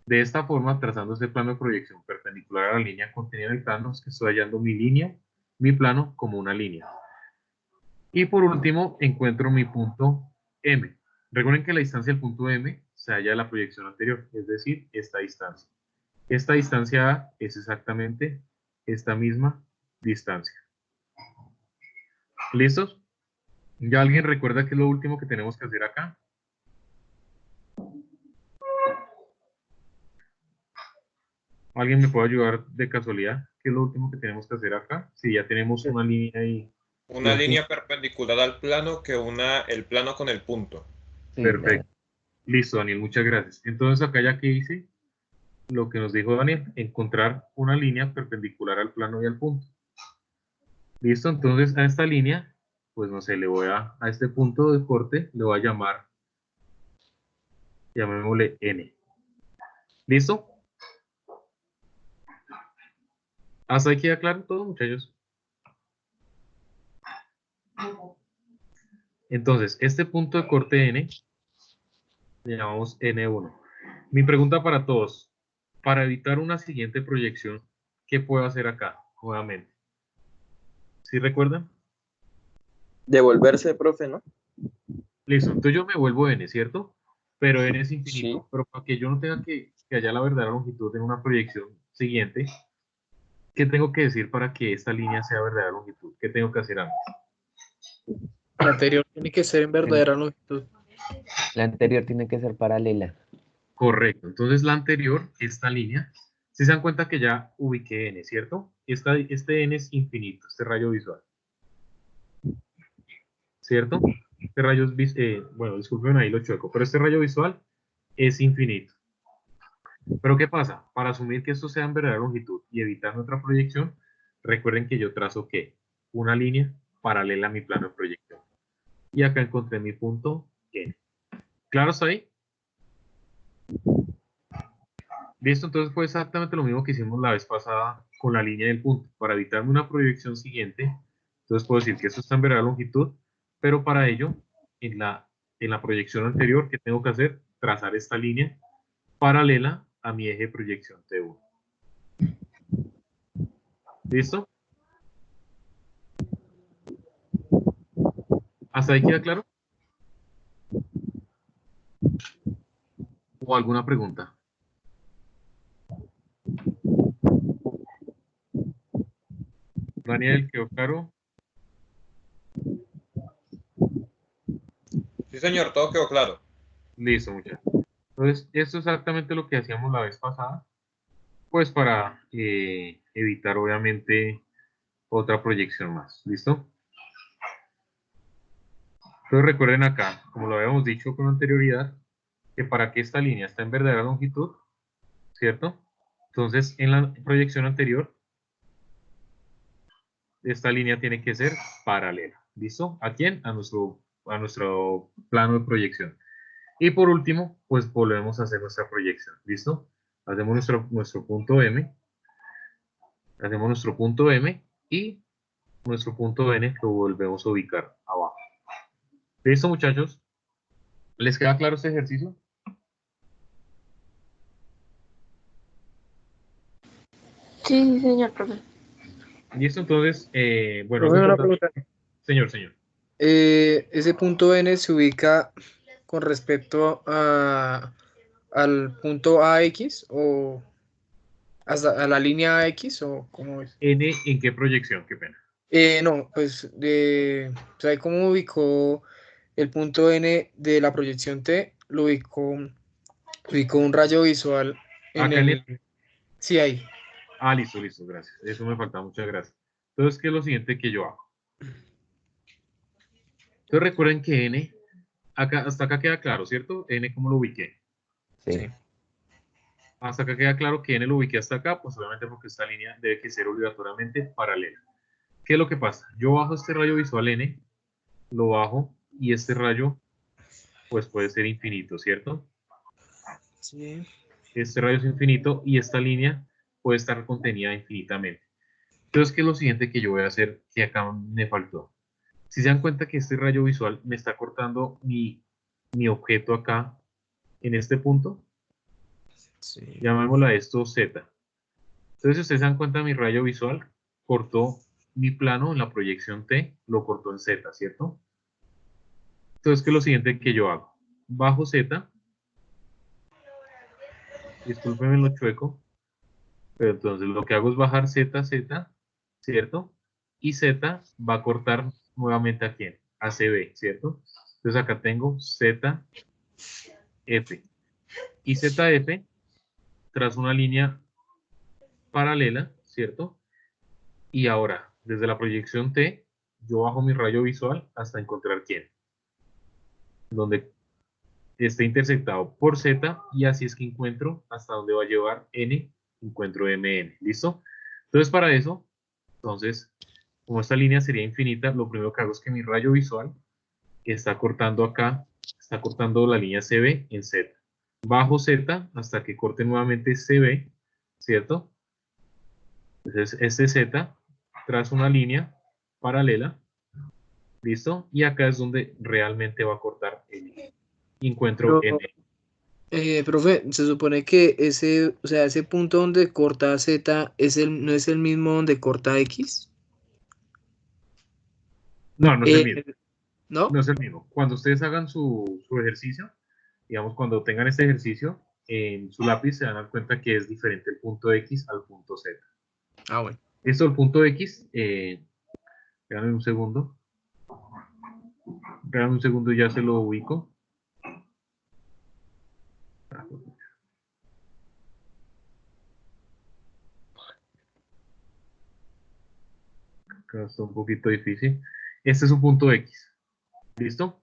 De esta forma, trazando este plano de proyección perpendicular a la línea contenida en el plano, es que estoy hallando mi línea, mi plano como una línea. Y por último, encuentro mi punto M. Recuerden que la distancia del punto M se halla en la proyección anterior, es decir, esta distancia. Esta distancia A es exactamente esta misma distancia. ¿Listos? ¿Ya alguien recuerda qué es lo último que tenemos que hacer acá? ¿Alguien me puede ayudar de casualidad? ¿Qué es lo último que tenemos que hacer acá? Si ya tenemos una línea y Una un línea punto. perpendicular al plano que una el plano con el punto. Sí, Perfecto. Listo, Daniel, muchas gracias. Entonces acá ya que hice lo que nos dijo Daniel, encontrar una línea perpendicular al plano y al punto. Listo, entonces a esta línea, pues no sé, le voy a este punto de corte, le voy a llamar, llamémosle N. ¿Listo? ¿Hasta ahí queda claro todo, muchachos? Entonces, este punto de corte N, le llamamos N1. Mi pregunta para todos, para evitar una siguiente proyección, ¿qué puedo hacer acá, nuevamente? ¿Sí recuerdan? Devolverse, profe, ¿no? Listo, entonces yo me vuelvo N, ¿cierto? Pero N es Sí. infinito. Pero para que yo no tenga que haya la verdadera longitud en una proyección siguiente, ¿qué tengo que decir para que esta línea sea verdadera longitud? ¿Qué tengo que hacer antes? La anterior tiene que ser en verdadera longitud. la anterior tiene que ser paralela. Correcto. Entonces la anterior, esta línea, si se dan cuenta que ya ubiqué N, ¿cierto? Este N es infinito, este rayo visual. ¿Cierto? Este rayo es, bueno, disculpen ahí lo chueco, pero este rayo visual es infinito. Pero ¿qué pasa? Para asumir que esto sea en verdadera longitud y evitar nuestra proyección, recuerden que yo trazo ¿qué? Una línea paralela a mi plano de proyección. Y acá encontré mi punto N. ¿Claro está ahí? Listo, entonces fue exactamente lo mismo que hicimos la vez pasada con la línea del punto. Para evitarme una proyección siguiente, entonces puedo decir que esto está en verdadera longitud, pero para ello, en la proyección anterior, ¿qué tengo que hacer? Trazar esta línea paralela a mi eje de proyección T1. ¿Listo? ¿Hasta ahí queda claro? ¿O alguna pregunta? Daniel, ¿quedó claro? Sí, señor, todo quedó claro. Listo, muchachos. Entonces, esto es exactamente lo que hacíamos la vez pasada, pues para evitar, obviamente, otra proyección más. ¿Listo? Entonces, recuerden acá, como lo habíamos dicho con anterioridad, que para que esta línea esté en verdadera longitud, ¿cierto? Entonces, en la proyección anterior, esta línea tiene que ser paralela. ¿Listo? ¿A quién? A nuestro plano de proyección. Y por último, pues volvemos a hacer nuestra proyección. ¿Listo? Hacemos nuestro punto M. Hacemos nuestro punto M y nuestro punto N lo volvemos a ubicar abajo. ¿Listo, muchachos? ¿Les queda claro este ejercicio? Sí, señor profe. Listo, entonces, bueno, algo Profe, una importante. pregunta. Señor. Ese punto N se ubica con respecto al punto AX o hasta a la línea AX o cómo es. N, ¿en qué proyección? Qué pena. No, pues ¿sabe cómo ubicó el punto N de la proyección T? Lo ubicó un rayo visual en Acá en el... el... Sí, ahí. Ah, listo, gracias. Eso me falta, muchas gracias. Entonces, ¿qué es lo siguiente que yo hago? Entonces, recuerden que N, hasta acá queda claro, ¿cierto? N, ¿cómo lo ubiqué? Sí. Hasta acá queda claro que N lo ubiqué hasta acá, pues obviamente porque esta línea debe que ser obligatoriamente paralela. ¿Qué es lo que pasa? Yo bajo este rayo visual N, lo bajo, y este rayo, pues puede ser infinito, ¿cierto? Sí. Este rayo es infinito y esta línea puede estar contenida infinitamente. Entonces, ¿qué es lo siguiente que yo voy a hacer que acá me faltó? Si se dan cuenta que este rayo visual me está cortando mi objeto acá, en este punto, Sí. llamémoslo a esto Z. Entonces, si ustedes se dan cuenta, mi rayo visual cortó mi plano en la proyección T, lo cortó en Z, ¿cierto? Entonces, ¿qué es lo siguiente que yo hago? Bajo Z, discúlpenme lo chueco, pero entonces lo que hago es bajar Z, ¿cierto? Y Z va a cortar nuevamente a quién? A CB, ¿cierto? Entonces acá tengo ZF. Y ZF, tras una línea paralela, ¿cierto? Y ahora, desde la proyección T, yo bajo mi rayo visual hasta encontrar quién. Donde esté intersectado por Z, y así es que encuentro hasta dónde va a llevar N, encuentro MN, ¿listo? Entonces, para eso, como esta línea sería infinita, lo primero que hago es que mi rayo visual está cortando acá, está cortando la línea CB en Z. Bajo Z hasta que corte nuevamente CB, ¿cierto? Entonces, este Z traza una línea paralela, ¿listo? Y acá es donde realmente va a cortar N. Y encuentro Pero, N. profe, se supone que ese, o sea, ese punto donde corta Z no es el mismo donde corta X. No, no es el mismo. ¿No? No es el mismo. Cuando ustedes hagan su ejercicio, digamos, cuando tengan este ejercicio, en su lápiz se van a dar cuenta que es diferente el punto X al punto Z. Ah, bueno. Esto, el punto X, espérame un segundo. Espérame un segundo, ya se lo ubico. Acá está un poquito difícil. Este es su punto X. ¿Listo?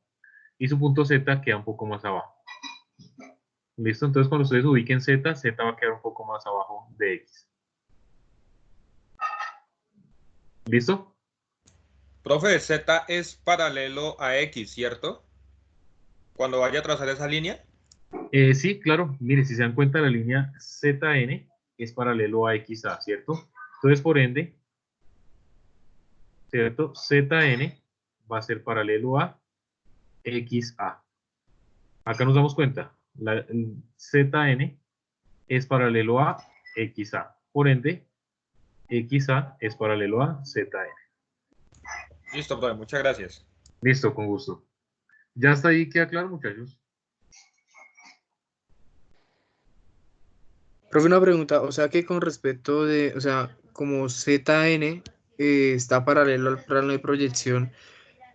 Y su punto Z queda un poco más abajo. ¿Listo? Entonces, cuando ustedes ubiquen Z, Z va a quedar un poco más abajo de X. ¿Listo? Profe, Z es paralelo a X, ¿cierto? Cuando vaya a trazar esa línea. Sí, claro. Mire, si se dan cuenta, la línea ZN es paralelo a XA, ¿cierto? Entonces, por ende, ¿cierto? ZN va a ser paralelo a XA. Acá nos damos cuenta, el ZN es paralelo a XA. Por ende, XA es paralelo a ZN. Listo, profe, muchas gracias. Listo, con gusto. ¿Ya hasta ahí queda claro, muchachos? Profe, una pregunta, o sea que con respecto de, o sea, como ZN está paralelo al plano de proyección,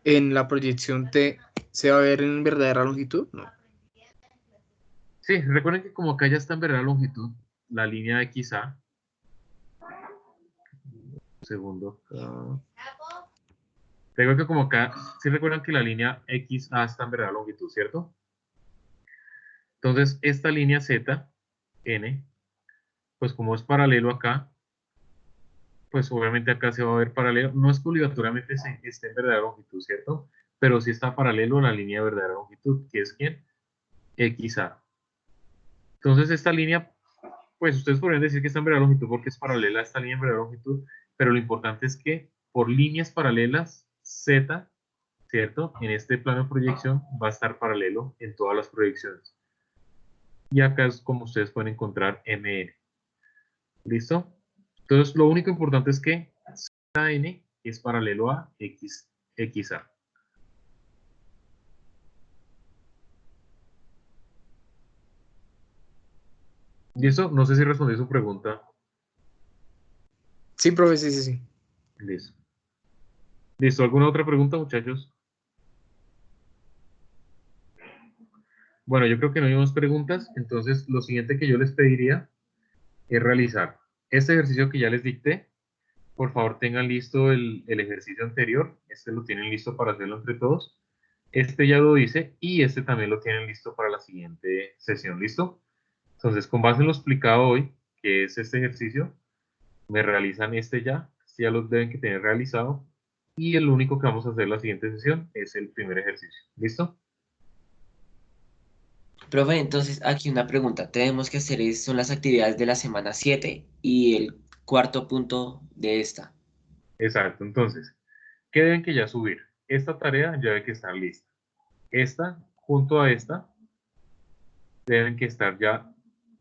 en la proyección T, ¿se va a ver en verdadera longitud? No. Sí, recuerden que como acá ya está en verdadera longitud, la línea XA. Un segundo. Recuerden que como acá, sí recuerdan que la línea XA está en verdadera longitud, ¿cierto? Entonces, esta línea ZN, pues como es paralelo acá, pues obviamente acá se va a ver paralelo. No es que obligatoriamente esté en verdadera longitud, ¿cierto? Pero sí está paralelo a la línea de verdadera longitud, que es ¿quién? XA. Entonces, esta línea, pues ustedes podrían decir que está en verdadera longitud porque es paralela a esta línea en verdadera longitud, pero lo importante es que por líneas paralelas, Z, ¿cierto? En este plano de proyección va a estar paralelo en todas las proyecciones. Y acá es como ustedes pueden encontrar MN. ¿Listo? Entonces, lo único importante es que ZN es paralelo a XA. ¿Listo? No sé si respondí su pregunta. Sí, profe, sí, sí, sí. Listo. ¿Listo? ¿Alguna otra pregunta, muchachos? Bueno, yo creo que no hay más preguntas. Entonces, lo siguiente que yo les pediría es realizar este ejercicio que ya les dicté. Por favor, tengan listo el ejercicio anterior. Este lo tienen listo para hacerlo entre todos. Este ya lo hice y este también lo tienen listo para la siguiente sesión. ¿Listo? Entonces, con base en lo explicado hoy, que es este ejercicio, me realizan este ya. Este ya lo deben que tener realizado. Y el único que vamos a hacer la siguiente sesión es el primer ejercicio. ¿Listo? Profe, entonces aquí una pregunta. Tenemos que hacer, son las actividades de la semana 7 y el cuarto punto de esta. Exacto. Entonces, ¿qué deben que ya subir? Esta tarea ya debe que estar lista. Esta, junto a esta, deben que estar ya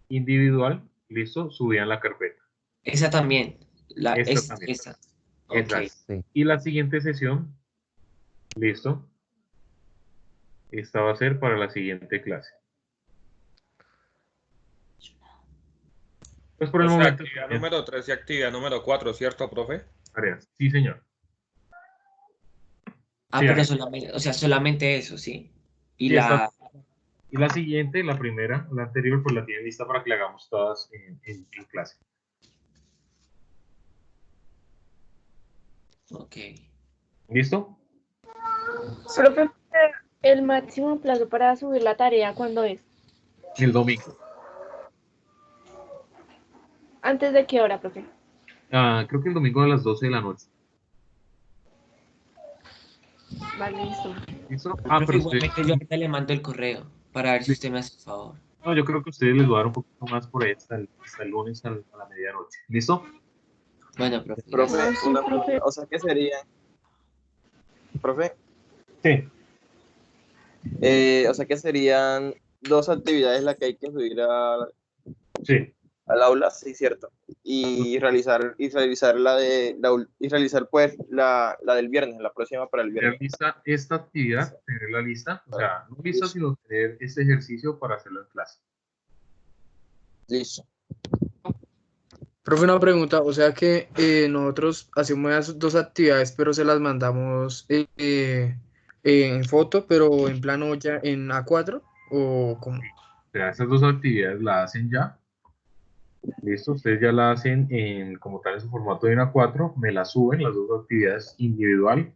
individual, listo, subida en la carpeta. Esa también. Esta también. Esa. Ok. Exacto. Sí. Y la siguiente sesión, listo, esta va a ser para la siguiente clase. Pues por O el sea, momento. actividad número 3 y actividad número 4, ¿cierto, profe? Tareas. Sí, señor. Ah, Sí, pero Ariel. solamente, o sea, solamente eso, ¿sí? Y Sí, la, y la siguiente, la primera, la anterior, pues la tienen lista para que la hagamos todas en clase. Ok. ¿Listo? Profe, el máximo plazo para subir la tarea, ¿cuándo es? El domingo. ¿Antes de qué hora, profe? Creo que el domingo a las 12 de la noche. Vale, listo. ¿Listo? Profe, Pero usted, igualmente yo ahorita le mando el correo para ver si usted me hace el favor. no, yo creo que a ustedes les va a dar un poquito más por ahí hasta el lunes a la medianoche. ¿Listo? Bueno, profe, Profe, gracias. No, sí, una profe. pregunta, o sea, ¿qué sería? Profe, Sí. o sea, ¿qué serían dos actividades las que hay que subir Sí. al aula? Sí, cierto. Y realizar pues la del viernes, la próxima para el Tener viernes. lista esta actividad, tener la lista, o sea, no lista, sino tener este ejercicio para hacerlo en clase. Listo. Profe, una pregunta, o sea que nosotros hacemos esas dos actividades, pero se las mandamos en foto, pero en plano ya en A4, o como. O sea, estas dos actividades la hacen ya. Listo, ustedes ya la hacen como tal en su formato de una 4, me la suben las dos actividades individual